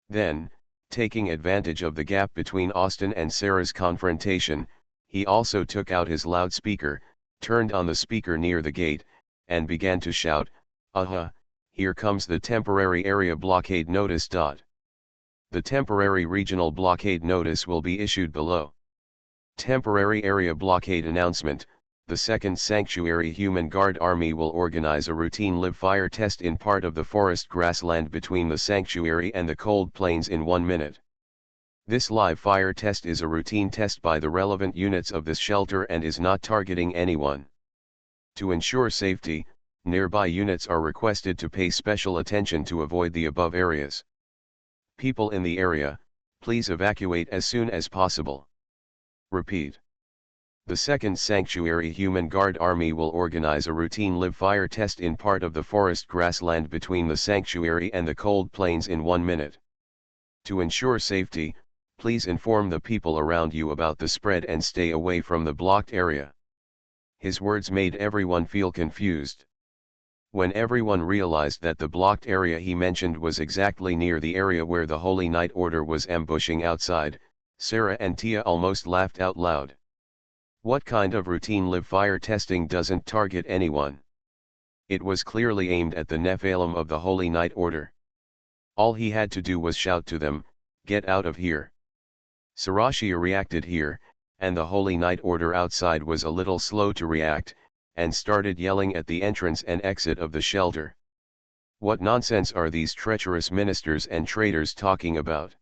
A: Then, taking advantage of the gap between Austin and Sarah's confrontation, he also took out his loudspeaker, turned on the speaker near the gate, and began to shout, "Aha, here comes the temporary area blockade notice. The temporary regional blockade notice will be issued below. Temporary area blockade announcement. The 2nd Sanctuary Human Guard Army will organize a routine live-fire test in part of the forest grassland between the sanctuary and the cold plains in 1 minute. This live fire test is a routine test by the relevant units of this shelter and is not targeting anyone. To ensure safety, nearby units are requested to pay special attention to avoid the above areas. People in the area, please evacuate as soon as possible. Repeat. The 2nd Sanctuary Human Guard Army will organize a routine live-fire test in part of the forest grassland between the sanctuary and the cold plains in 1 minute. To ensure safety, please inform the people around you about the spread and stay away from the blocked area. His words made everyone feel confused. When everyone realized that the blocked area he mentioned was exactly near the area where the Holy Knight Order was ambushing outside, Sarah and Tia almost laughed out loud. What kind of routine live-fire testing doesn't target anyone? It was clearly aimed at the Nephilim of the Holy Knight Order. All he had to do was shout to them, "Get out of here." Sarashia reacted here, and the Holy Knight Order outside was a little slow to react, and started yelling at the entrance and exit of the shelter. What nonsense are these treacherous ministers and traitors talking about?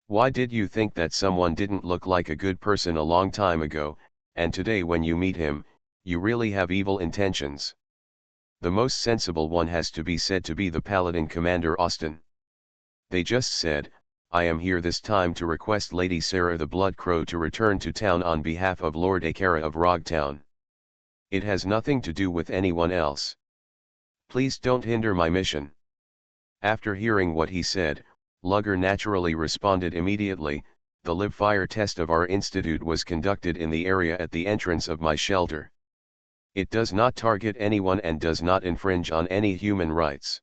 A: Why did you think that someone didn't look like a good person a long time ago, and today when you meet him, you really have evil intentions? The most sensible one has to be said to be the Paladin Commander Austin. They just said, "I am here this time to request Lady Sarah the Blood Crow to return to town on behalf of Lord Akara of Rogtown. It has nothing to do with anyone else. Please don't hinder my mission." After hearing what he said, Luger naturally responded immediately, "The live-fire test of our institute was conducted in the area at the entrance of my shelter. It does not target anyone and does not infringe on any human rights.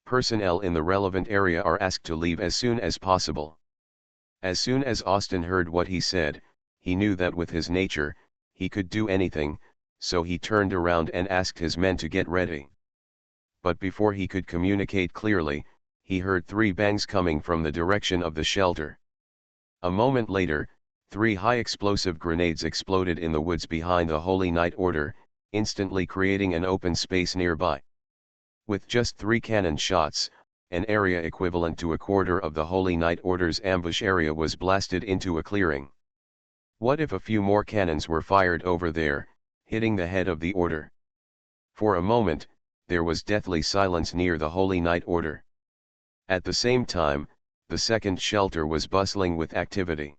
A: Personnel in the relevant area are asked to leave as soon as possible." As soon as Austin heard what he said, he knew that with his nature, he could do anything, so he turned around and asked his men to get ready. But before he could communicate clearly, he heard 3 bangs coming from the direction of the shelter. A moment later, 3 high-explosive grenades exploded in the woods behind the Holy Knight Order, instantly creating an open space nearby. With just 3 cannon shots, an area equivalent to a quarter of the Holy Knight Order's ambush area was blasted into a clearing. What if a few more cannons were fired over there, hitting the head of the Order? For a moment, there was deathly silence near the Holy Knight Order. At the same time, the second shelter was bustling with activity.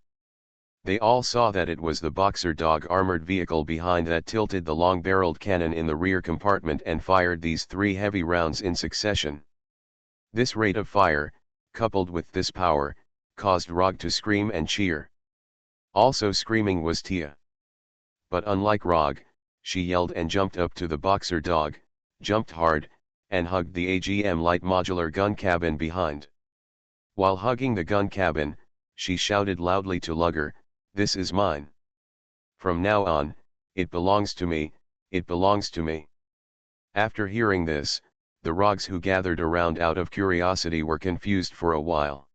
A: They all saw that it was the Boxer Dog armored vehicle behind that tilted the long-barreled cannon in the rear compartment and fired these 3 heavy rounds in succession. This rate of fire, coupled with this power, caused Rog to scream and cheer. Also screaming was Tia. But unlike Rog, she yelled and jumped up to the Boxer Dog, jumped hard, and hugged the AGM light modular gun cabin behind. While hugging the gun cabin, she shouted loudly to Lugger, "This is mine. From now on, it belongs to me, it belongs to me." After hearing this, the Rogs who gathered around out of curiosity were confused for a while.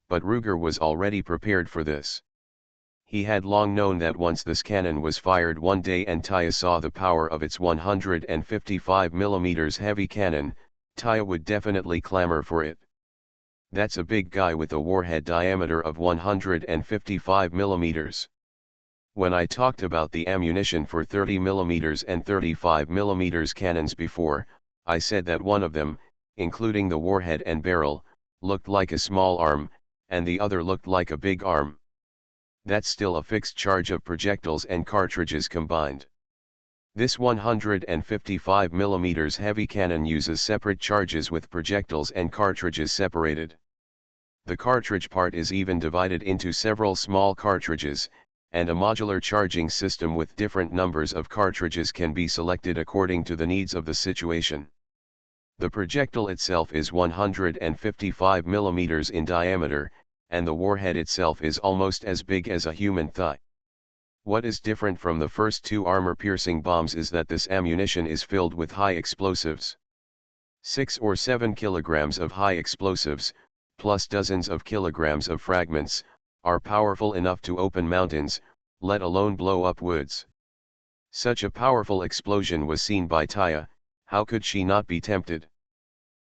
A: But Ruger was already prepared for this. He had long known that once this cannon was fired one day and Tia saw the power of its 155mm heavy cannon, Tia would definitely clamor for it. That's a big guy with a warhead diameter of 155mm. When I talked about the ammunition for 30mm and 35mm cannons before, I said that one of them, including the warhead and barrel, looked like a small arm, and the other looked like a big arm. That's still a fixed charge of projectiles and cartridges combined. This 155mm heavy cannon uses separate charges with projectiles and cartridges separated. The cartridge part is even divided into several small cartridges, and a modular charging system with different numbers of cartridges can be selected according to the needs of the situation. The projectile itself is 155mm in diameter, and the warhead itself is almost as big as a human thigh. What is different from the first 2 armor-piercing bombs is that this ammunition is filled with high explosives. 6 or 7 kilograms of high explosives, plus dozens of kilograms of fragments, are powerful enough to open mountains, let alone blow up woods. Such a powerful explosion was seen by Tia. How could she not be tempted?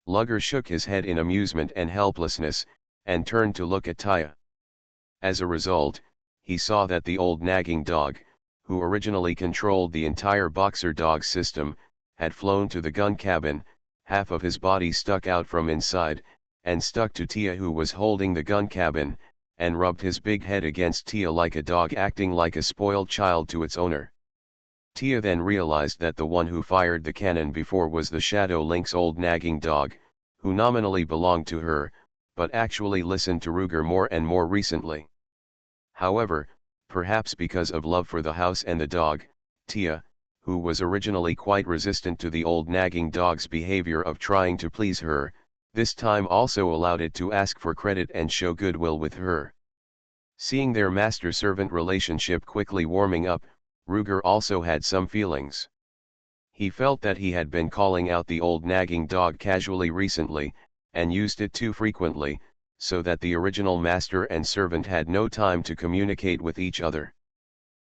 A: Lugger shook his head in amusement and helplessness, and turned to look at Tia. As a result, he saw that the old nagging dog, who originally controlled the entire Boxer Dog system, had flown to the gun cabin, half of his body stuck out from inside, and stuck to Tia, who was holding the gun cabin, and rubbed his big head against Tia like a dog acting like a spoiled child to its owner. Tia then realized that the one who fired the cannon before was the Shadow Link's old nagging dog, who nominally belonged to her, but actually listened to Ruger more and more recently. However, perhaps because of love for the house and the dog, Tia, who was originally quite resistant to the old nagging dog's behavior of trying to please her, this time also allowed it to ask for credit and show goodwill with her. Seeing their master-servant relationship quickly warming up, Ruger also had some feelings. He felt that he had been calling out the old nagging dog casually recently, and used it too frequently, so that the original master and servant had no time to communicate with each other.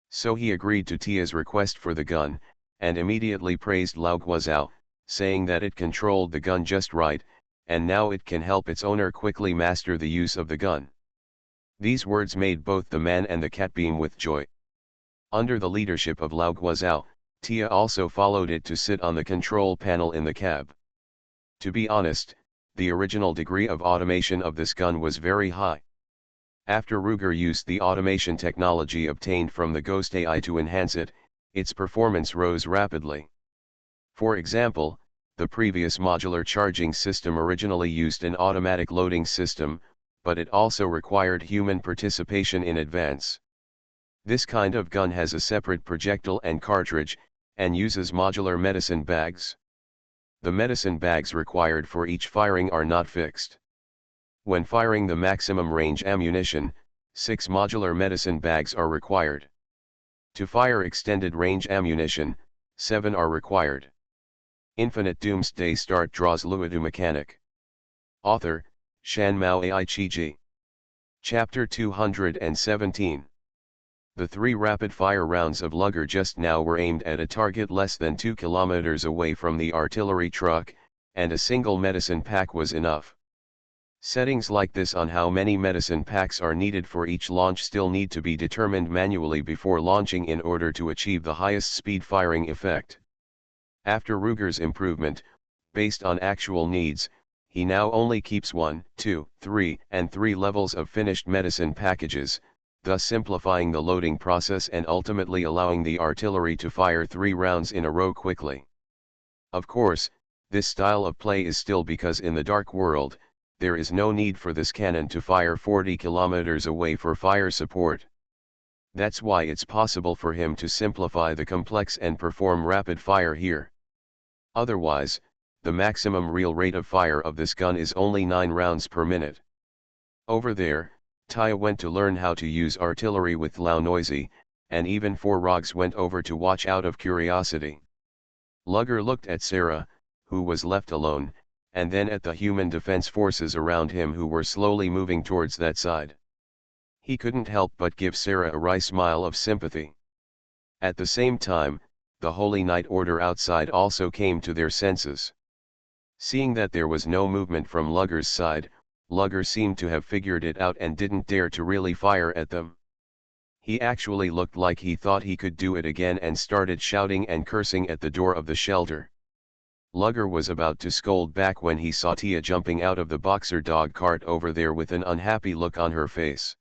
A: So he agreed to Tia's request for the gun, and immediately praised Lao Guozhao, saying that it controlled the gun just right, and now it can help its owner quickly master the use of the gun. These words made both the man and the cat beam with joy. Under the leadership of Lao Guozhao, Tia also followed it to sit on the control panel in the cab. To be honest, the original degree of automation of this gun was very high. After Ruger used the automation technology obtained from the Ghost AI to enhance it, its performance rose rapidly. For example, the previous modular charging system originally used an automatic loading system, but it also required human participation in advance. This kind of gun has a separate projectile and cartridge, and uses modular medicine bags. The medicine bags required for each firing are not fixed. When firing the maximum range ammunition, 6 modular medicine bags are required. To fire extended range ammunition, 7 are required. Infinite Doomsday Start draws Luodu mechanic. Author, Shan Mao Ai Chi Ji. Chapter 217. The 3 rapid-fire rounds of Lugger just now were aimed at a target less than 2 kilometers away from the artillery truck, and a single medicine pack was enough. Settings like this on how many medicine packs are needed for each launch still need to be determined manually before launching in order to achieve the highest speed firing effect. After Ruger's improvement, based on actual needs, he now only keeps 1, 2, 3, and 3 levels of finished medicine packages, thus simplifying the loading process and ultimately allowing the artillery to fire 3 rounds in a row quickly. Of course, this style of play is still because in the Dark World, there is no need for this cannon to fire 40 kilometers away for fire support. That's why it's possible for him to simplify the complex and perform rapid fire here. Otherwise, the maximum real rate of fire of this gun is only 9 rounds per minute. Over there, Taya went to learn how to use artillery with Lao Noisy, and even 4 Rogs went over to watch out of curiosity. Lugger looked at Sarah, who was left alone, and then at the human defense forces around him who were slowly moving towards that side. He couldn't help but give Sarah a wry smile of sympathy. At the same time, the Holy Knight Order outside also came to their senses. Seeing that there was no movement from Lugger's side, Lugger seemed to have figured it out and didn't dare to really fire at them. He actually looked like he thought he could do it again and started shouting and cursing at the door of the shelter. Lugger was about to scold back when he saw Tia jumping out of the boxer dog cart over there with an unhappy look on her face.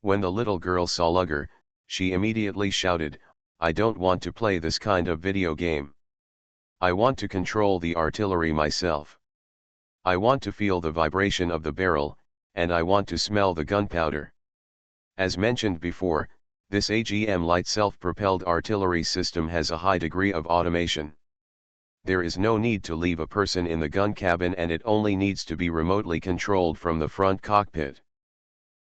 A: When the little girl saw Lugger, she immediately shouted, "I don't want to play this kind of video game. I want to control the artillery myself. I want to feel the vibration of the barrel, and I want to smell the gunpowder." As mentioned before, this AGM light self-propelled artillery system has a high degree of automation. There is no need to leave a person in the gun cabin and it only needs to be remotely controlled from the front cockpit.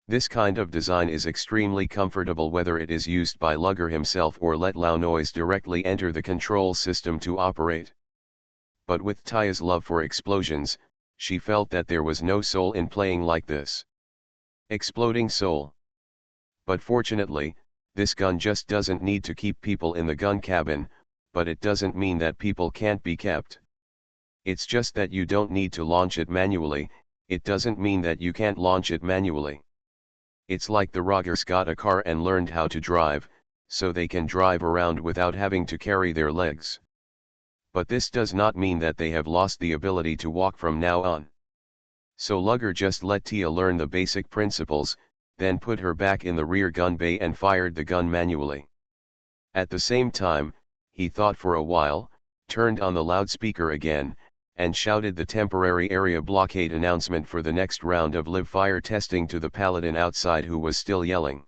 A: This kind of design is extremely comfortable whether it is used by Lugger himself or let Lao Noise directly enter the control system to operate. But with Taya's love for explosions, she felt that there was no soul in playing like this. Exploding soul. But fortunately, this gun just doesn't need to keep people in the gun cabin, but it doesn't mean that people can't be kept. It's just that you don't need to launch it manually, it doesn't mean that you can't launch it manually. It's like the Roggers got a car and learned how to drive, so they can drive around without having to carry their legs. But this does not mean that they have lost the ability to walk from now on. So Lugger just let Tia learn the basic principles, then put her back in the rear gun bay and fired the gun manually. At the same time, he thought for a while, turned on the loudspeaker again, and shouted the temporary area blockade announcement for the next round of live fire testing to the paladin outside who was still yelling.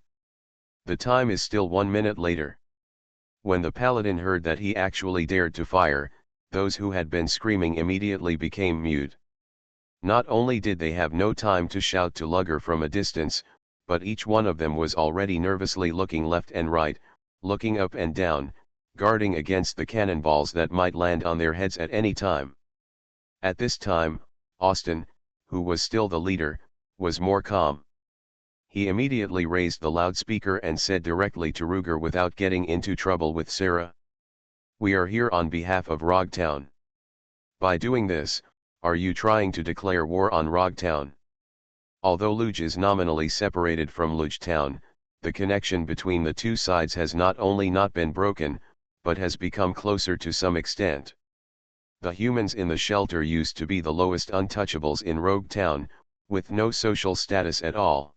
A: The time is still 1 minute later. When the paladin heard that he actually dared to fire, those who had been screaming immediately became mute. Not only did they have no time to shout to Lugger from a distance, but each one of them was already nervously looking left and right, looking up and down, guarding against the cannonballs that might land on their heads at any time. At this time, Austin, who was still the leader, was more calm. He immediately raised the loudspeaker and said directly to Ruger without getting into trouble with Sarah, "We are here on behalf of Rogtown. By doing this, are you trying to declare war on Rogtown?" Although Luge is nominally separated from Lugetown, the connection between the two sides has not only not been broken, but has become closer to some extent. The humans in the shelter used to be the lowest untouchables in Rogue Town, with no social status at all.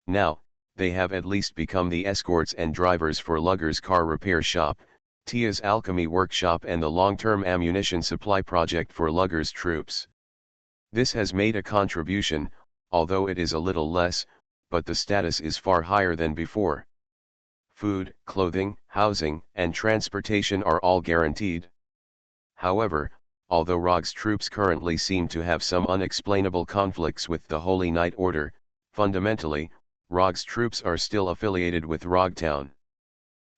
A: Now, they have at least become the escorts and drivers for Lugger's car repair shop, Tia's alchemy workshop and the long-term ammunition supply project for Lugger's troops. This has made a contribution, although it is a little less, but the status is far higher than before. Food, clothing, housing, and transportation are all guaranteed. However, although Rog's troops currently seem to have some unexplainable conflicts with the Holy Knight Order, fundamentally, Rog's troops are still affiliated with Rogtown.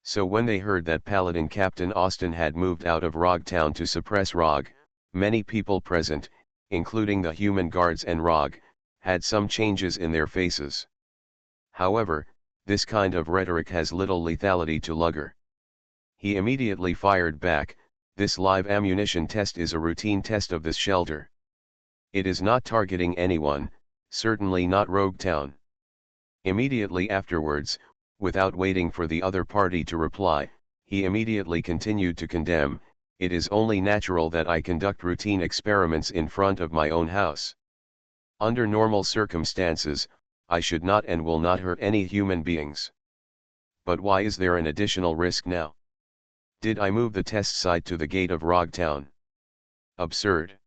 A: So when they heard that Paladin Captain Austin had moved out of Rogtown to suppress Rog, many people present, including the human guards and Rog, had some changes in their faces. However, this kind of rhetoric has little lethality to Luger. He immediately fired back, "This live ammunition test is a routine test of this shelter. It is not targeting anyone, certainly not Rogue Town." Immediately afterwards, without waiting for the other party to reply, he immediately continued to condemn, "It is only natural that I conduct routine experiments in front of my own house. Under normal circumstances, I should not and will not hurt any human beings. But why is there an additional risk now? Did I move the test site to the gate of Rogue Town? Absurd.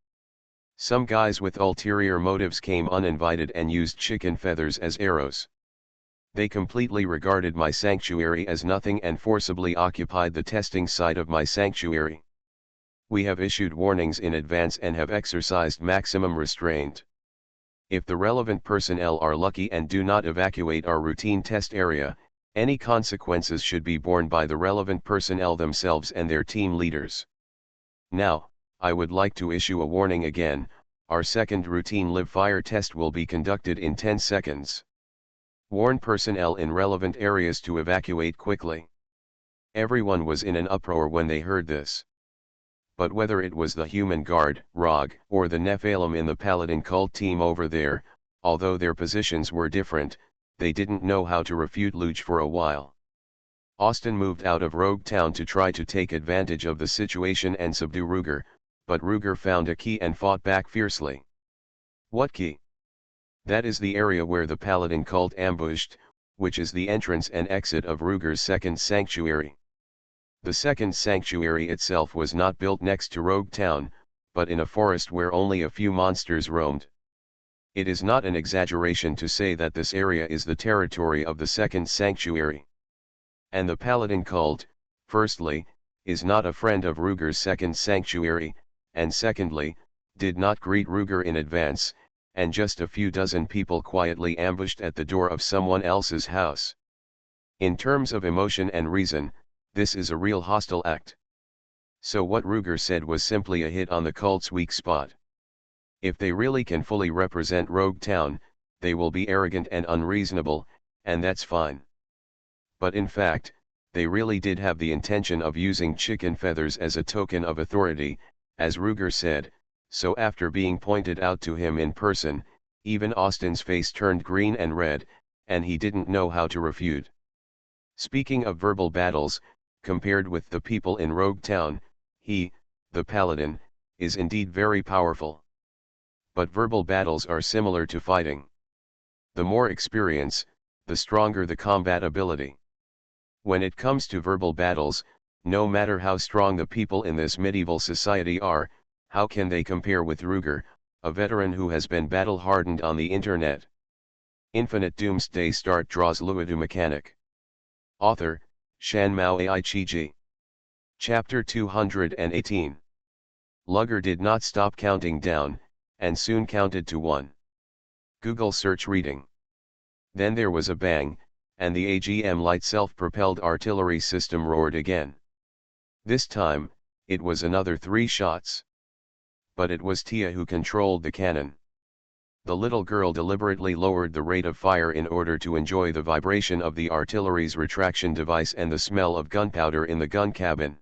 A: Some guys with ulterior motives came uninvited and used chicken feathers as arrows. They completely regarded my sanctuary as nothing and forcibly occupied the testing site of my sanctuary. We have issued warnings in advance and have exercised maximum restraint. If the relevant personnel are lucky and do not evacuate our routine test area, any consequences should be borne by the relevant personnel themselves and their team leaders. Now, I would like to issue a warning again, our second routine live-fire test will be conducted in 10 seconds. Warn personnel in relevant areas to evacuate quickly." Everyone was in an uproar when they heard this. But whether it was the human guard, Rog, or the Nephilim in the Paladin cult team over there, although their positions were different, they didn't know how to refute Luge for a while. Austin moved out of Rogue Town to try to take advantage of the situation and subdue Ruger, but Ruger found a key and fought back fiercely. "What key?" "That is the area where the Paladin cult ambushed, which is the entrance and exit of Ruger's second sanctuary." The second sanctuary itself was not built next to Rogue Town, but in a forest where only a few monsters roamed. It is not an exaggeration to say that this area is the territory of the second sanctuary. And the Paladin cult, firstly, is not a friend of Ruger's second sanctuary, and secondly, did not greet Ruger in advance, and just a few dozen people quietly ambushed at the door of someone else's house. In terms of emotion and reason, this is a real hostile act. So what Ruger said was simply a hit on the cult's weak spot. If they really can fully represent Rogue Town, they will be arrogant and unreasonable, and that's fine. But in fact, they really did have the intention of using chicken feathers as a token of authority, as Ruger said, so after being pointed out to him in person, even Austin's face turned green and red, and he didn't know how to refute. Speaking of verbal battles, compared with the people in Rogue Town, he, the Paladin, is indeed very powerful. But verbal battles are similar to fighting. The more experience, the stronger the combat ability. When it comes to verbal battles, no matter how strong the people in this medieval society are, how can they compare with Ruger, a veteran who has been battle-hardened on the internet? Infinite Doomsday Start draws Luodu mechanic. Author, Shanmao Aichiji. Chapter 218. Luger did not stop counting down, and soon counted to 1. Google search reading. Then there was a bang, and the AGM light self-propelled artillery system roared again. This time, it was another 3 shots. But it was Tia who controlled the cannon. The little girl deliberately lowered the rate of fire in order to enjoy the vibration of the artillery's retraction device and the smell of gunpowder in the gun cabin.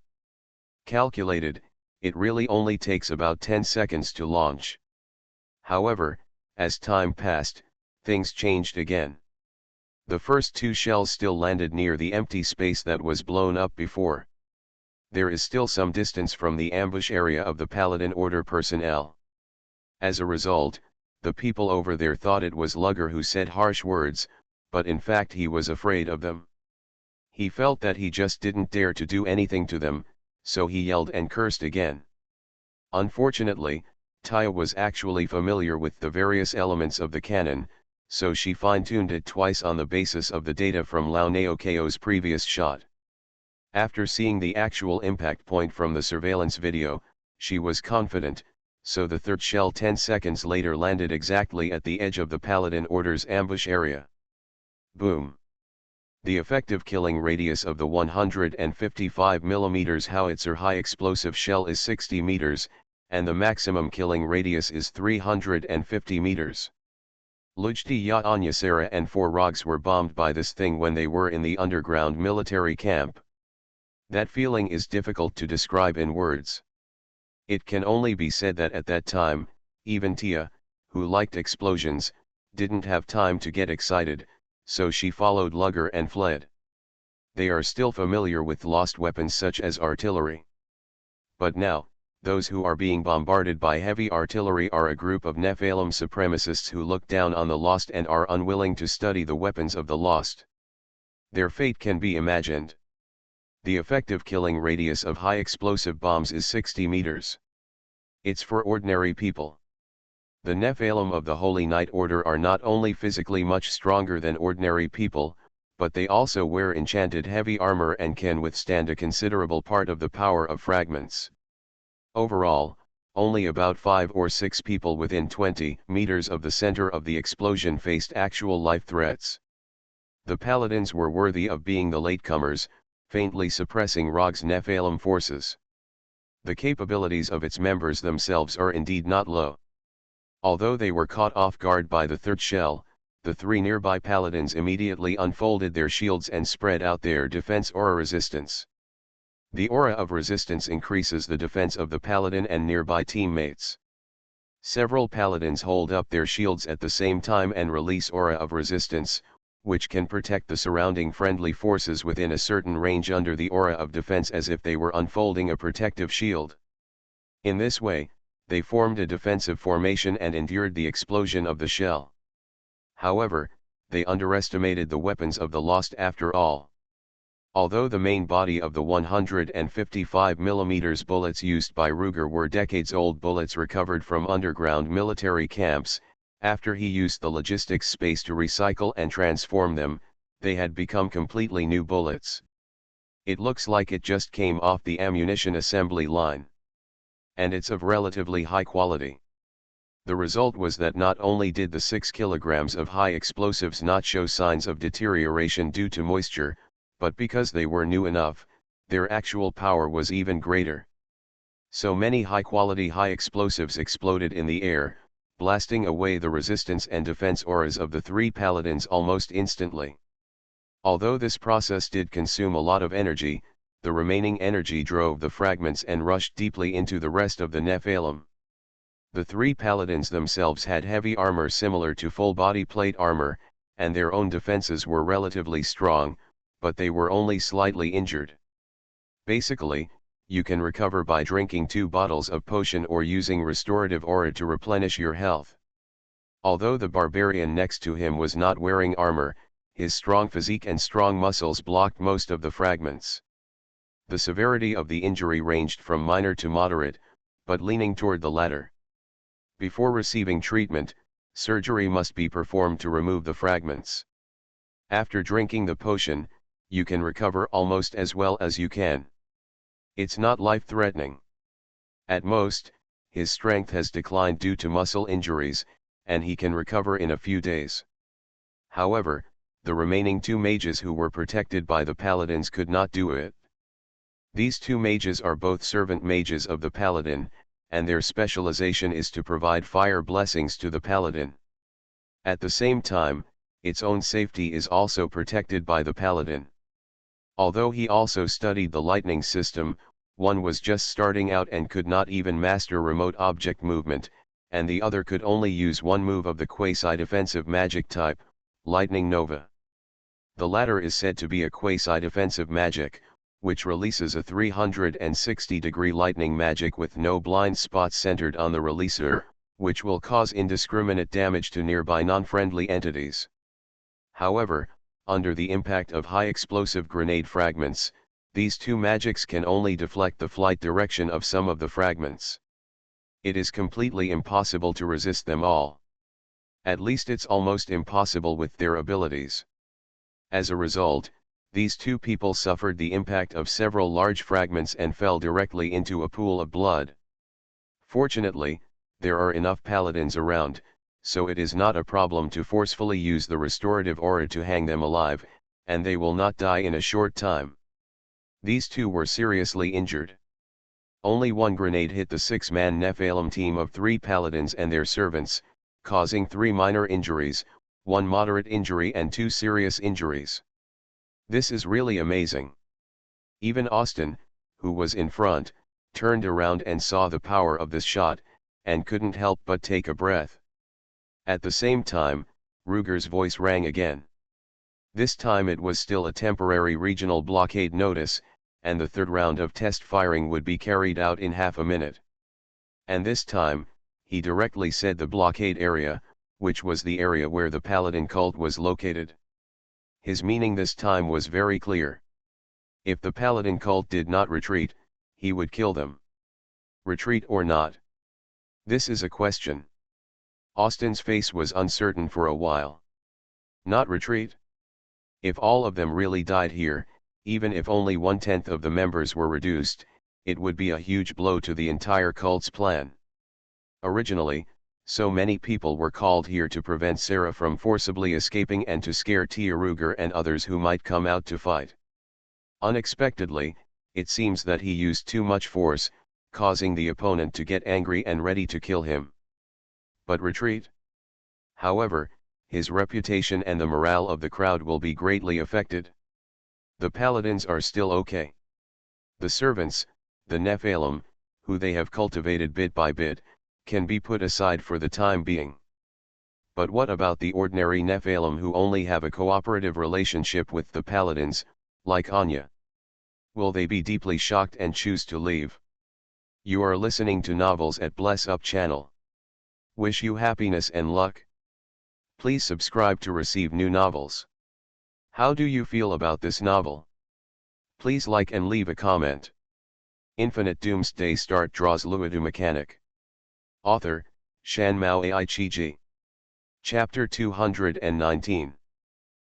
A: Calculated, it really only takes about 10 seconds to launch. However, as time passed, things changed again. The first 2 shells still landed near the empty space that was blown up before. There is still some distance from the ambush area of the Paladin Order personnel. As a result, the people over there thought it was Luger who said harsh words, but in fact he was afraid of them. He felt that he just didn't dare to do anything to them, so he yelled and cursed again. Unfortunately, Tia was actually familiar with the various elements of the cannon, so she fine-tuned it twice on the basis of the data from Lao Naoko's previous shot. After seeing the actual impact point from the surveillance video, she was confident, so the third shell 10 seconds later landed exactly at the edge of the Paladin Order's ambush area. Boom! The effective killing radius of the 155 mm howitzer high-explosive shell is 60 meters, and the maximum killing radius is 350 meters. Lujti ya Anyasara and 4 Rogs were bombed by this thing when they were in the underground military camp. That feeling is difficult to describe in words. It can only be said that at that time, even Tia, who liked explosions, didn't have time to get excited, so she followed Lugger and fled. They are still familiar with lost weapons such as artillery. But now, those who are being bombarded by heavy artillery are a group of Nephilim supremacists who look down on the lost and are unwilling to study the weapons of the lost. Their fate can be imagined. The effective killing radius of high explosive bombs is 60 meters. It's for ordinary people. The Nephilim of the Holy Knight Order are not only physically much stronger than ordinary people, but they also wear enchanted heavy armor and can withstand a considerable part of the power of fragments. Overall, only about 5 or 6 people within 20 meters of the center of the explosion faced actual life threats. The Paladins were worthy of being the latecomers, faintly suppressing Rog's Nephilim forces. The capabilities of its members themselves are indeed not low. Although they were caught off guard by the third shell, the 3 nearby Paladins immediately unfolded their shields and spread out their defense aura resistance. The aura of resistance increases the defense of the Paladin and nearby teammates. Several Paladins hold up their shields at the same time and release aura of resistance, which can protect the surrounding friendly forces within a certain range under the aura of defense as if they were unfolding a protective shield. In this way, they formed a defensive formation and endured the explosion of the shell. However, they underestimated the weapons of the lost after all. Although the main body of the 155mm bullets used by Ruger were decades-old bullets recovered from underground military camps, after he used the logistics space to recycle and transform them, they had become completely new bullets. It looks like it just came off the ammunition assembly line. And it's of relatively high quality. The result was that not only did the 6 kilograms of high explosives not show signs of deterioration due to moisture, but because they were new enough, their actual power was even greater. So many high-quality high explosives exploded in the air, blasting away the resistance and defense auras of the 3 Paladins almost instantly. Although this process did consume a lot of energy, the remaining energy drove the fragments and rushed deeply into the rest of the Nephilim. The 3 Paladins themselves had heavy armor similar to full-body plate armor, and their own defenses were relatively strong, but they were only slightly injured. Basically, you can recover by drinking 2 bottles of potion or using restorative aura to replenish your health. Although the barbarian next to him was not wearing armor, his strong physique and strong muscles blocked most of the fragments. The severity of the injury ranged from minor to moderate, but leaning toward the latter. Before receiving treatment, surgery must be performed to remove the fragments. After drinking the potion, you can recover almost as well as you can. It's not life-threatening. At most, his strength has declined due to muscle injuries, and he can recover in a few days. However, the remaining 2 mages who were protected by the Paladins could not do it. These 2 mages are both servant mages of the Paladin, and their specialization is to provide fire blessings to the Paladin. At the same time, its own safety is also protected by the Paladin. Although he also studied the lightning system, one was just starting out and could not even master remote object movement, and the other could only use one move of the quasi-defensive magic type, Lightning Nova. The latter is said to be a quasi-defensive magic, which releases a 360-degree lightning magic with no blind spots centered on the releaser, which will cause indiscriminate damage to nearby non-friendly entities. However, under the impact of high explosive grenade fragments, these 2 magics can only deflect the flight direction of some of the fragments. It is completely impossible to resist them all. At least it's almost impossible with their abilities. As a result, these 2 people suffered the impact of several large fragments and fell directly into a pool of blood. Fortunately, there are enough Paladins around, so it is not a problem to forcefully use the restorative aura to hang them alive, and they will not die in a short time. These 2 were seriously injured. Only one grenade hit the 6-man Nephilim team of 3 Paladins and their servants, causing 3 minor injuries, 1 moderate injury and 2 serious injuries. This is really amazing. Even Austin, who was in front, turned around and saw the power of this shot, and couldn't help but take a breath. At the same time, Ruger's voice rang again. This time it was still a temporary regional blockade notice, and the third round of test firing would be carried out in half a minute. And this time, he directly said the blockade area, which was the area where the Paladin cult was located. His meaning this time was very clear. If the Paladin cult did not retreat, he would kill them. Retreat or not? This is a question. Austin's face was uncertain for a while. Not retreat? If all of them really died here, even if only 1/10 of the members were reduced, it would be a huge blow to the entire cult's plan. Originally, so many people were called here to prevent Sarah from forcibly escaping and to scare Tia Ruger and others who might come out to fight. Unexpectedly, it seems that he used too much force, causing the opponent to get angry and ready to kill him. But retreat? However, his reputation and the morale of the crowd will be greatly affected. The Paladins are still okay. The servants, the Nephilim, who they have cultivated bit by bit, can be put aside for the time being. But what about the ordinary Nephilim who only have a cooperative relationship with the Paladins, like Anya? Will they be deeply shocked and choose to leave? You are listening to Novels at Bless Up channel. Wish you happiness and luck. Please subscribe to receive new novels. How do you feel about this novel? Please like and leave a comment. Infinite Doomsday Start draws Luodu mechanic. Author, Shanmao Aichiji. Chapter 219.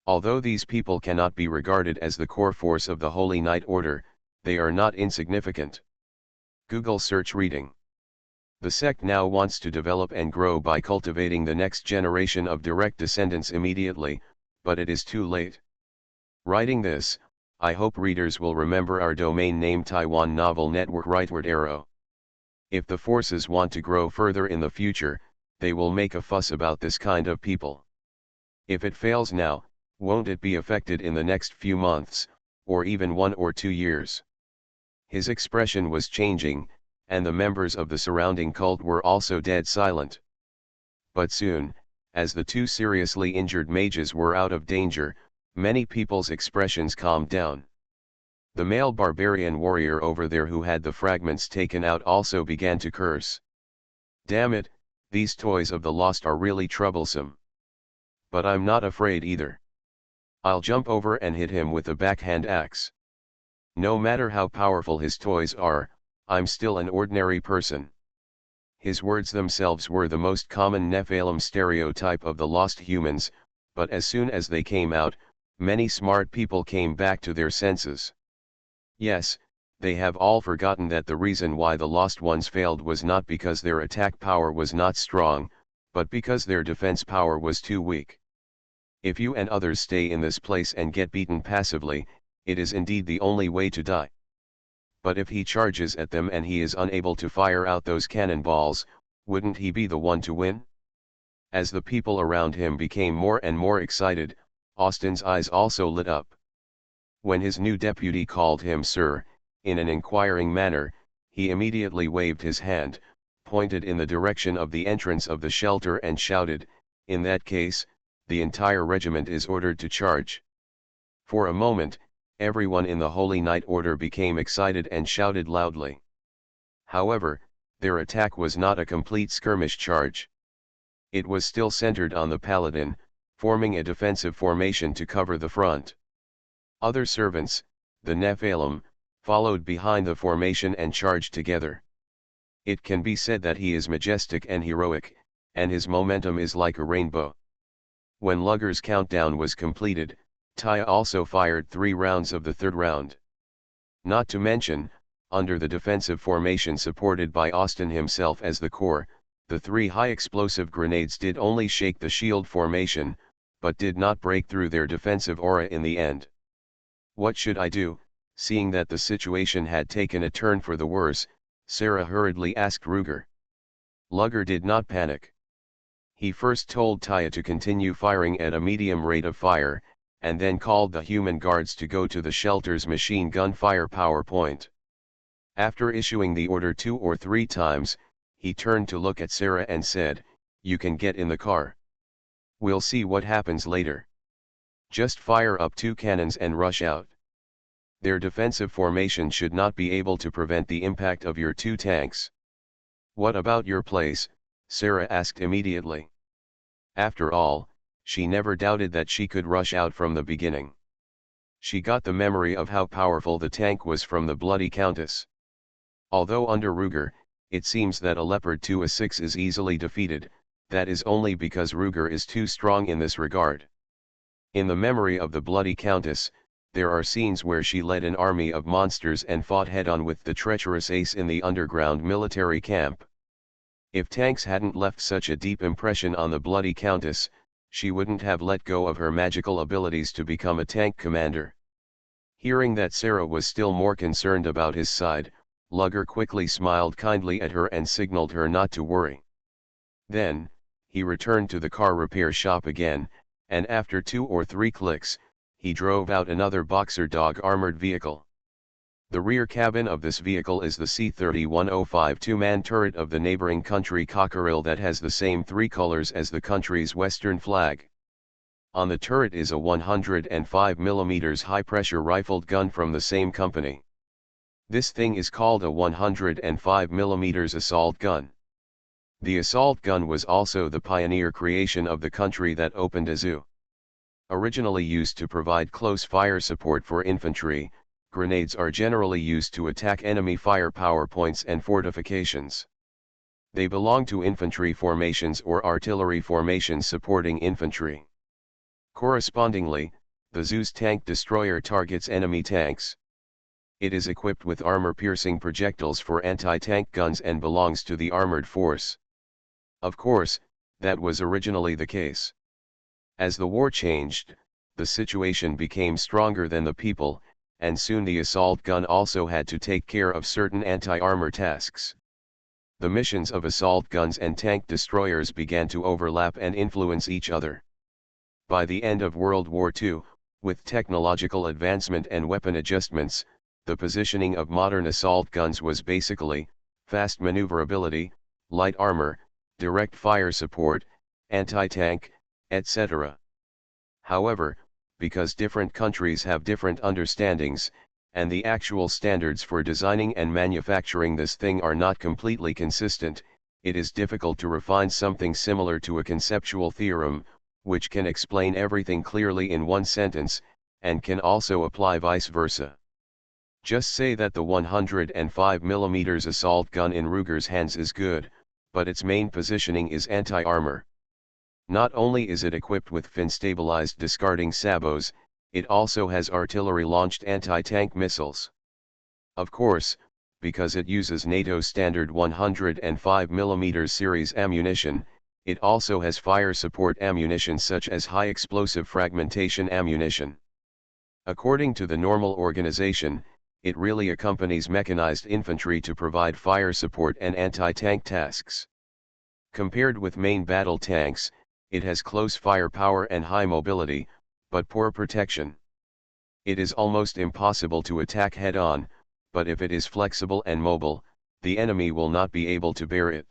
A: Although these people cannot be regarded as the core force of the Holy Knight Order, they are not insignificant. Google search reading. The sect now wants to develop and grow by cultivating the next generation of direct descendants immediately, but it is too late. Writing this, I hope readers will remember our domain name Taiwan Novel Network Rightward Arrow. If the forces want to grow further in the future, they will make a fuss about this kind of people. If it fails now, won't it be affected in the next few months, or even 1 or 2 years? His expression was changing, and the members of the surrounding cult were also dead silent. But soon, as the 2 seriously injured mages were out of danger, many people's expressions calmed down. The male barbarian warrior over there who had the fragments taken out also began to curse. Damn it, these toys of the lost are really troublesome. But I'm not afraid either. I'll jump over and hit him with a backhand axe. No matter how powerful his toys are, I'm still an ordinary person. His words themselves were the most common Nephilim stereotype of the lost humans, but as soon as they came out, many smart people came back to their senses. Yes, they have all forgotten that the reason why the lost ones failed was not because their attack power was not strong, but because their defense power was too weak. If you and others stay in this place and get beaten passively, it is indeed the only way to die. But if he charges at them and he is unable to fire out those cannonballs, wouldn't he be the one to win? As the people around him became more and more excited, Austin's eyes also lit up. When his new deputy called him sir, in an inquiring manner, he immediately waved his hand, pointed in the direction of the entrance of the shelter and shouted, "In that case, the entire regiment is ordered to charge." For a moment, everyone in the Holy Knight Order became excited and shouted loudly. However, their attack was not a complete skirmish charge. It was still centered on the Paladin, forming a defensive formation to cover the front. Other servants, the Nephilim, followed behind the formation and charged together. It can be said that he is majestic and heroic, and his momentum is like a rainbow. When Lugger's countdown was completed, Taya also fired 3 rounds of the third round. Not to mention, under the defensive formation supported by Austin himself as the core, the 3 high-explosive grenades did only shake the shield formation, but did not break through their defensive aura in the end. What should I do? Seeing that the situation had taken a turn for the worse, Sarah hurriedly asked Ruger. Lugger did not panic. He first told Taya to continue firing at a medium rate of fire, and then called the human guards to go to the shelter's machine gun fire power point. After issuing the order 2 or 3 times, he turned to look at Sarah and said, "You can get in the car. We'll see what happens later. Just fire up 2 cannons and rush out. Their defensive formation should not be able to prevent the impact of your 2 tanks." "What about your place?" Sarah asked immediately. After all, she never doubted that she could rush out from the beginning. She got the memory of how powerful the tank was from the Bloody Countess. Although under Ruger, it seems that a Leopard 2A6 is easily defeated, that is only because Ruger is too strong in this regard. In the memory of the Bloody Countess, there are scenes where she led an army of monsters and fought head-on with the treacherous Ace in the underground military camp. If tanks hadn't left such a deep impression on the Bloody Countess, she wouldn't have let go of her magical abilities to become a tank commander. Hearing that Sarah was still more concerned about his side, Luger quickly smiled kindly at her and signaled her not to worry. Then, he returned to the car repair shop again, and after 2 or 3 clicks, he drove out another Boxer dog armored vehicle. The rear cabin of this vehicle is the C-3105 two-man turret of the neighboring country Cockerill that has the same 3 colors as the country's western flag. On the turret is a 105mm high-pressure rifled gun from the same company. This thing is called a 105mm assault gun. The assault gun was also the pioneer creation of the country that opened a zoo. Originally used to provide close fire support for infantry, grenades are generally used to attack enemy firepower points and fortifications. They belong to infantry formations or artillery formations supporting infantry. Correspondingly, the Zoo's tank destroyer targets enemy tanks. It is equipped with armor-piercing projectiles for anti-tank guns and belongs to the armored force. Of course, that was originally the case. As the war changed, the situation became stronger than the people, and soon the assault gun also had to take care of certain anti-armor tasks. The missions of assault guns and tank destroyers began to overlap and influence each other. By the end of World War II, with technological advancement and weapon adjustments, the positioning of modern assault guns was basically fast maneuverability, light armor, direct fire support, anti-tank, etc. However, because different countries have different understandings, and the actual standards for designing and manufacturing this thing are not completely consistent, it is difficult to refine something similar to a conceptual theorem, which can explain everything clearly in one sentence, and can also apply vice versa. Just say that the 105mm assault gun in Ruger's hands is good, but its main positioning is anti-armor. Not only is it equipped with fin-stabilized discarding sabos, it also has artillery-launched anti-tank missiles. Of course, because it uses NATO standard 105mm series ammunition, it also has fire support ammunition such as high explosive fragmentation ammunition. According to the normal organization, it really accompanies mechanized infantry to provide fire support and anti-tank tasks. Compared with main battle tanks, it has close firepower and high mobility, but poor protection. It is almost impossible to attack head-on, but if it is flexible and mobile, the enemy will not be able to bear it.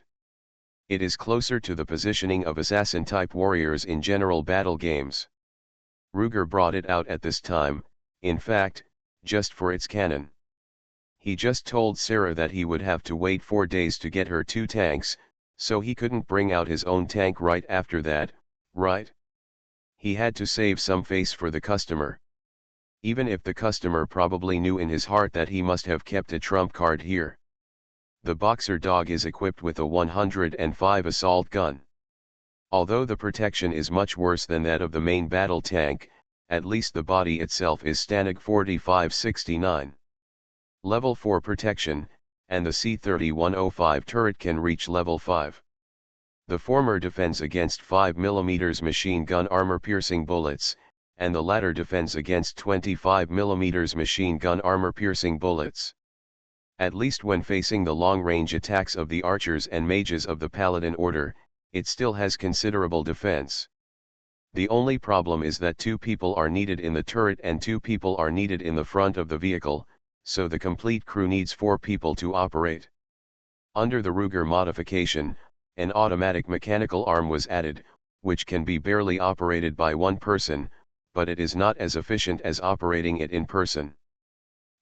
A: It is closer to the positioning of assassin-type warriors in general battle games. Ruger brought it out at this time, in fact, just for its cannon. He just told Sarah that he would have to wait 4 days to get her 2 tanks, so he couldn't bring out his own tank right after that, right? He had to save some face for the customer. Even if the customer probably knew in his heart that he must have kept a trump card here. The Boxer dog is equipped with a 105 assault gun. Although the protection is much worse than that of the main battle tank, at least the body itself is Stanig 4569. Level 4 protection, and the C-3105 turret can reach level 5. The former defends against 5mm machine gun armor-piercing bullets, and the latter defends against 25mm machine gun armor-piercing bullets. At least when facing the long-range attacks of the archers and mages of the Paladin Order, It still has considerable defense. The only problem is that 2 people are needed in the turret and 2 people are needed in the front of the vehicle, so the complete crew needs 4 people to operate. Under the Ruger modification, an automatic mechanical arm was added, which can be barely operated by 1 person, but it is not as efficient as operating it in person.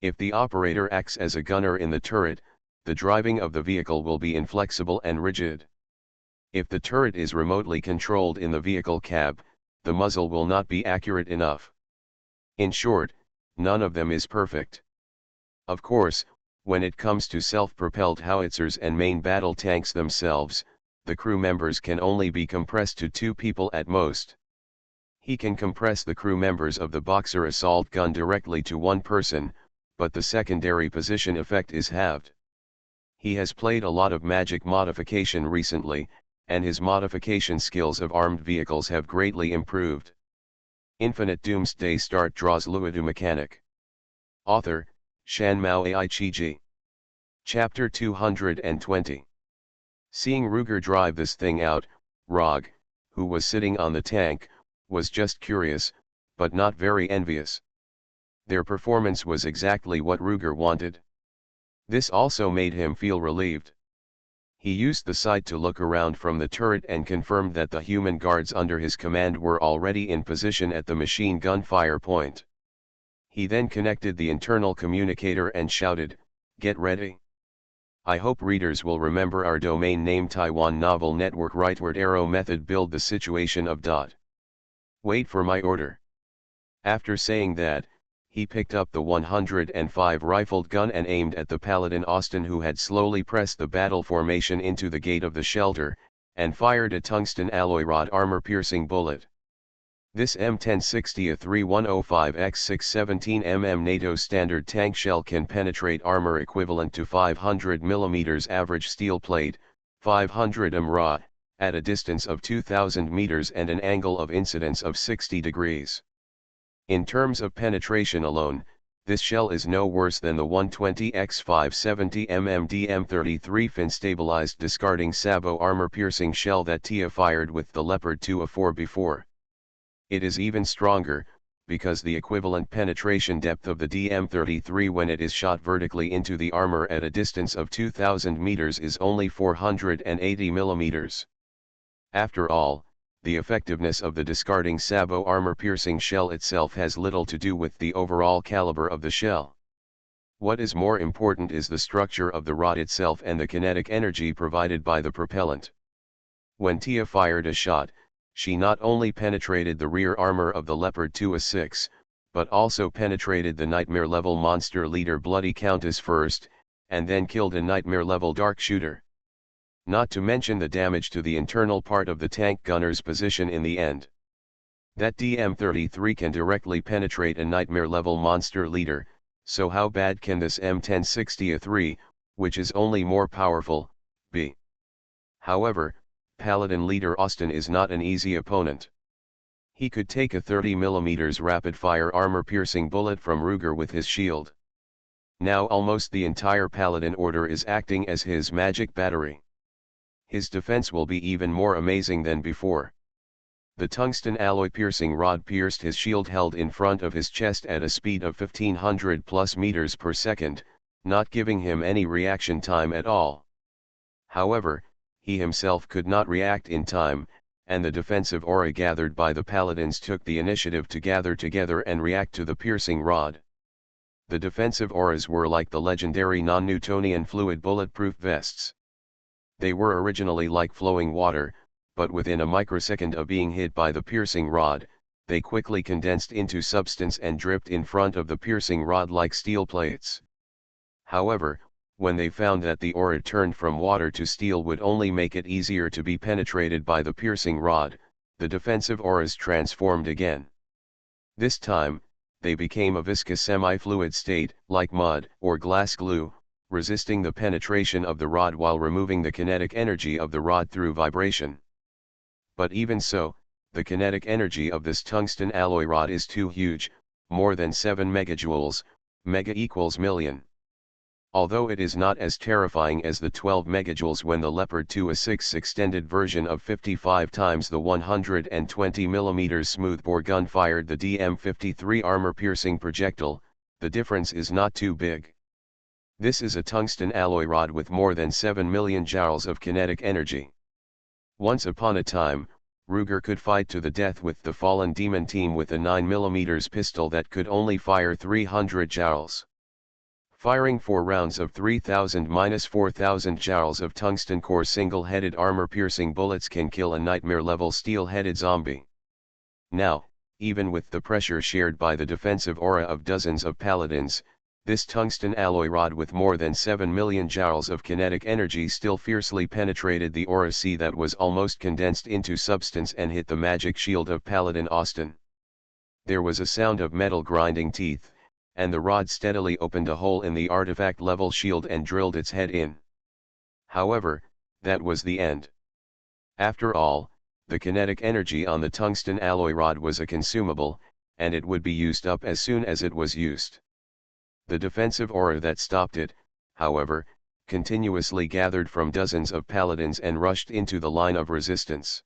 A: If the operator acts as a gunner in the turret, the driving of the vehicle will be inflexible and rigid. If the turret is remotely controlled in the vehicle cab, the muzzle will not be accurate enough. In short, none of them is perfect. Of course, when it comes to self-propelled howitzers and main battle tanks themselves, the crew members can only be compressed to 2 people at most. He can compress the crew members of the Boxer assault gun directly to 1 person, but the secondary position effect is halved. He has played a lot of magic modification recently, and his modification skills of armed vehicles have greatly improved. Infinite Doomsday Start draws Luodu mechanic. Author, Shanmao Aichiji. Chapter 220. Seeing Ruger drive this thing out, Rog, who was sitting on the tank, was just curious, but not very envious. Their performance was exactly what Ruger wanted. This also made him feel relieved. He used the sight to look around from the turret and confirmed that the human guards under his command were already in position at the machine gun fire point. He then connected the internal communicator and shouted, "Get ready." I hope readers will remember our domain name Taiwan Novel Network rightward arrow method build the situation of dot. Wait for my order. After saying that, he picked up the 105 rifled gun and aimed at the Paladin Austin who had slowly pressed the battle formation into the gate of the shelter, and fired a tungsten alloy rod armor-piercing bullet. This M1060 A3105x617 mm NATO standard tank shell can penetrate armor equivalent to 500 mm average steel plate, 500 mRA, at a distance of 2,000 meters and an angle of incidence of 60 degrees. In terms of penetration alone, this shell is no worse than the 120x570 mm DM33 fin-stabilized discarding Sabo armor-piercing shell that Tia fired with the Leopard 2A4 before. It is even stronger, because the equivalent penetration depth of the DM33 when it is shot vertically into the armor at a distance of 2,000 meters is only 480 millimeters. After all, the effectiveness of the discarding Sabo armor-piercing shell itself has little to do with the overall caliber of the shell. What is more important is the structure of the rod itself and the kinetic energy provided by the propellant. When Tia fired a shot, she not only penetrated the rear armor of the Leopard 2A6, but also penetrated the nightmare-level monster leader Bloody Countess first, and then killed a nightmare-level dark shooter. Not to mention the damage to the internal part of the tank gunner's position in the end. That DM33 can directly penetrate a nightmare-level monster leader, so how bad can this M1060 A3, which is only more powerful, be? However, Paladin leader Austin is not an easy opponent. He could take a 30mm rapid-fire armor-piercing bullet from Ruger with his shield. Now almost the entire Paladin order is acting as his magic battery. His defense will be even more amazing than before. The tungsten alloy piercing rod pierced his shield held in front of his chest at a speed of 1500 plus meters per second, not giving him any reaction time at all. However, he himself could not react in time, and the defensive aura gathered by the paladins took the initiative to gather together and react to the piercing rod. The defensive auras were like the legendary non-Newtonian fluid bulletproof vests. They were originally like flowing water, but within a microsecond of being hit by the piercing rod, they quickly condensed into substance and dripped in front of the piercing rod like steel plates. However, when they found that the aura turned from water to steel would only make it easier to be penetrated by the piercing rod, the defensive auras transformed again. This time, they became a viscous semi-fluid state, like mud or glass glue, resisting the penetration of the rod while removing the kinetic energy of the rod through vibration. But even so, the kinetic energy of this tungsten alloy rod is too huge, more than 7 megajoules, mega equals million. Although it is not as terrifying as the 12 megajoules when the Leopard 2A6 extended version of 55 times the 120mm smoothbore gun fired the DM-53 armor-piercing projectile, the difference is not too big. This is a tungsten alloy rod with more than 7 million joules of kinetic energy. Once upon a time, Ruger could fight to the death with the fallen demon team with a 9mm pistol that could only fire 300 joules. Firing 4 rounds of 3000-4000 joules of tungsten core single-headed armor-piercing bullets can kill a nightmare-level steel-headed zombie. Now, even with the pressure shared by the defensive aura of dozens of paladins, this tungsten alloy rod with more than 7 million joules of kinetic energy still fiercely penetrated the aura sea that was almost condensed into substance and hit the magic shield of Paladin Austin. There was a sound of metal grinding teeth, and the rod steadily opened a hole in the artifact-level shield and drilled its head in. However, that was the end. After all, the kinetic energy on the tungsten alloy rod was a consumable, and it would be used up as soon as it was used. The defensive aura that stopped it, however, continuously gathered from dozens of paladins and rushed into the line of resistance.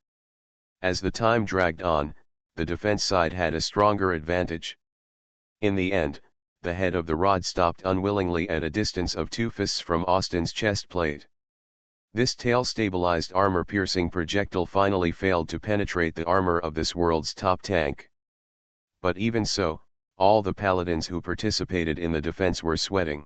A: As the time dragged on, the defense side had a stronger advantage. In the end, the head of the rod stopped unwillingly at a distance of 2 fists from Austin's chest plate. This tail-stabilized armor-piercing projectile finally failed to penetrate the armor of this world's top tank. But even so, all the paladins who participated in the defense were sweating.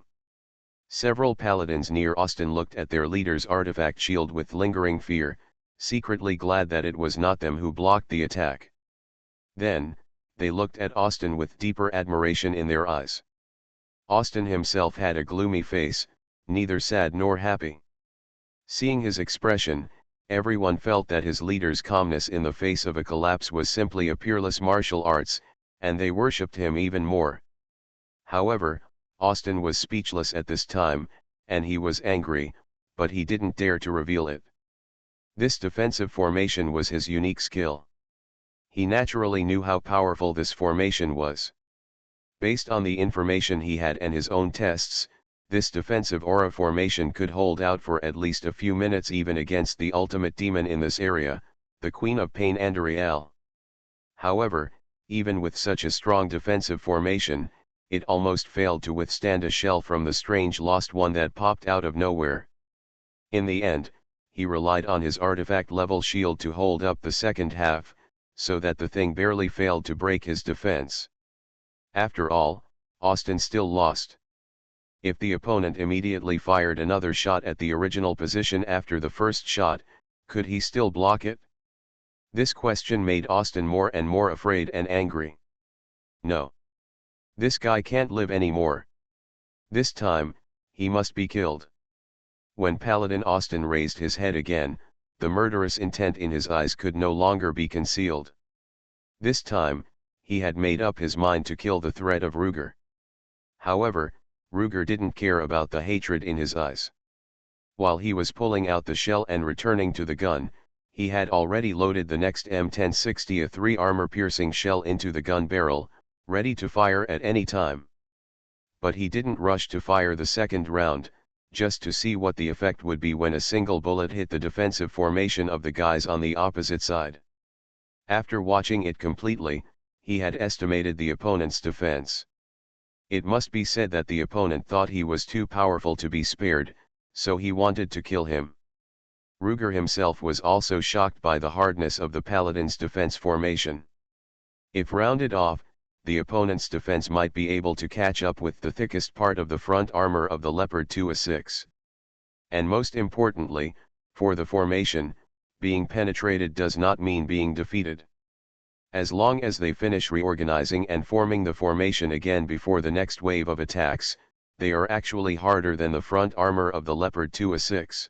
A: Several paladins near Austin looked at their leader's artifact shield with lingering fear, secretly glad that it was not them who blocked the attack. Then, they looked at Austin with deeper admiration in their eyes. Austin himself had a gloomy face, neither sad nor happy. Seeing his expression, everyone felt that his leader's calmness in the face of a collapse was simply a peerless martial arts, and they worshipped him even more. However, Austin was speechless at this time, and he was angry, but he didn't dare to reveal it. This defensive formation was his unique skill. He naturally knew how powerful this formation was. Based on the information he had and his own tests, this defensive aura formation could hold out for at least a few minutes even against the ultimate demon in this area, the Queen of Pain Andariel. However, even with such a strong defensive formation, it almost failed to withstand a shell from the strange Lost One that popped out of nowhere. In the end, he relied on his artifact-level shield to hold up the second half, so that the thing barely failed to break his defense. After all, Austin still lost. If the opponent immediately fired another shot at the original position after the first shot, could he still block it? This question made Austin more and more afraid and angry. No. This guy can't live anymore. This time, he must be killed. When Paladin Austin raised his head again, the murderous intent in his eyes could no longer be concealed. This time, he had made up his mind to kill the threat of Ruger. However, Ruger didn't care about the hatred in his eyes. While he was pulling out the shell and returning to the gun, he had already loaded the next M1060 a 3 armor-piercing shell into the gun barrel, ready to fire at any time. But he didn't rush to fire the second round, just to see what the effect would be when a single bullet hit the defensive formation of the guys on the opposite side. After watching it completely, he had estimated the opponent's defense. It must be said that the opponent thought he was too powerful to be spared, so he wanted to kill him. Ruger himself was also shocked by the hardness of the Paladin's defense formation. If rounded off, the opponent's defense might be able to catch up with the thickest part of the front armor of the Leopard 2A6. And most importantly, for the formation, being penetrated does not mean being defeated. As long as they finish reorganizing and forming the formation again before the next wave of attacks, they are actually harder than the front armor of the Leopard 2A6.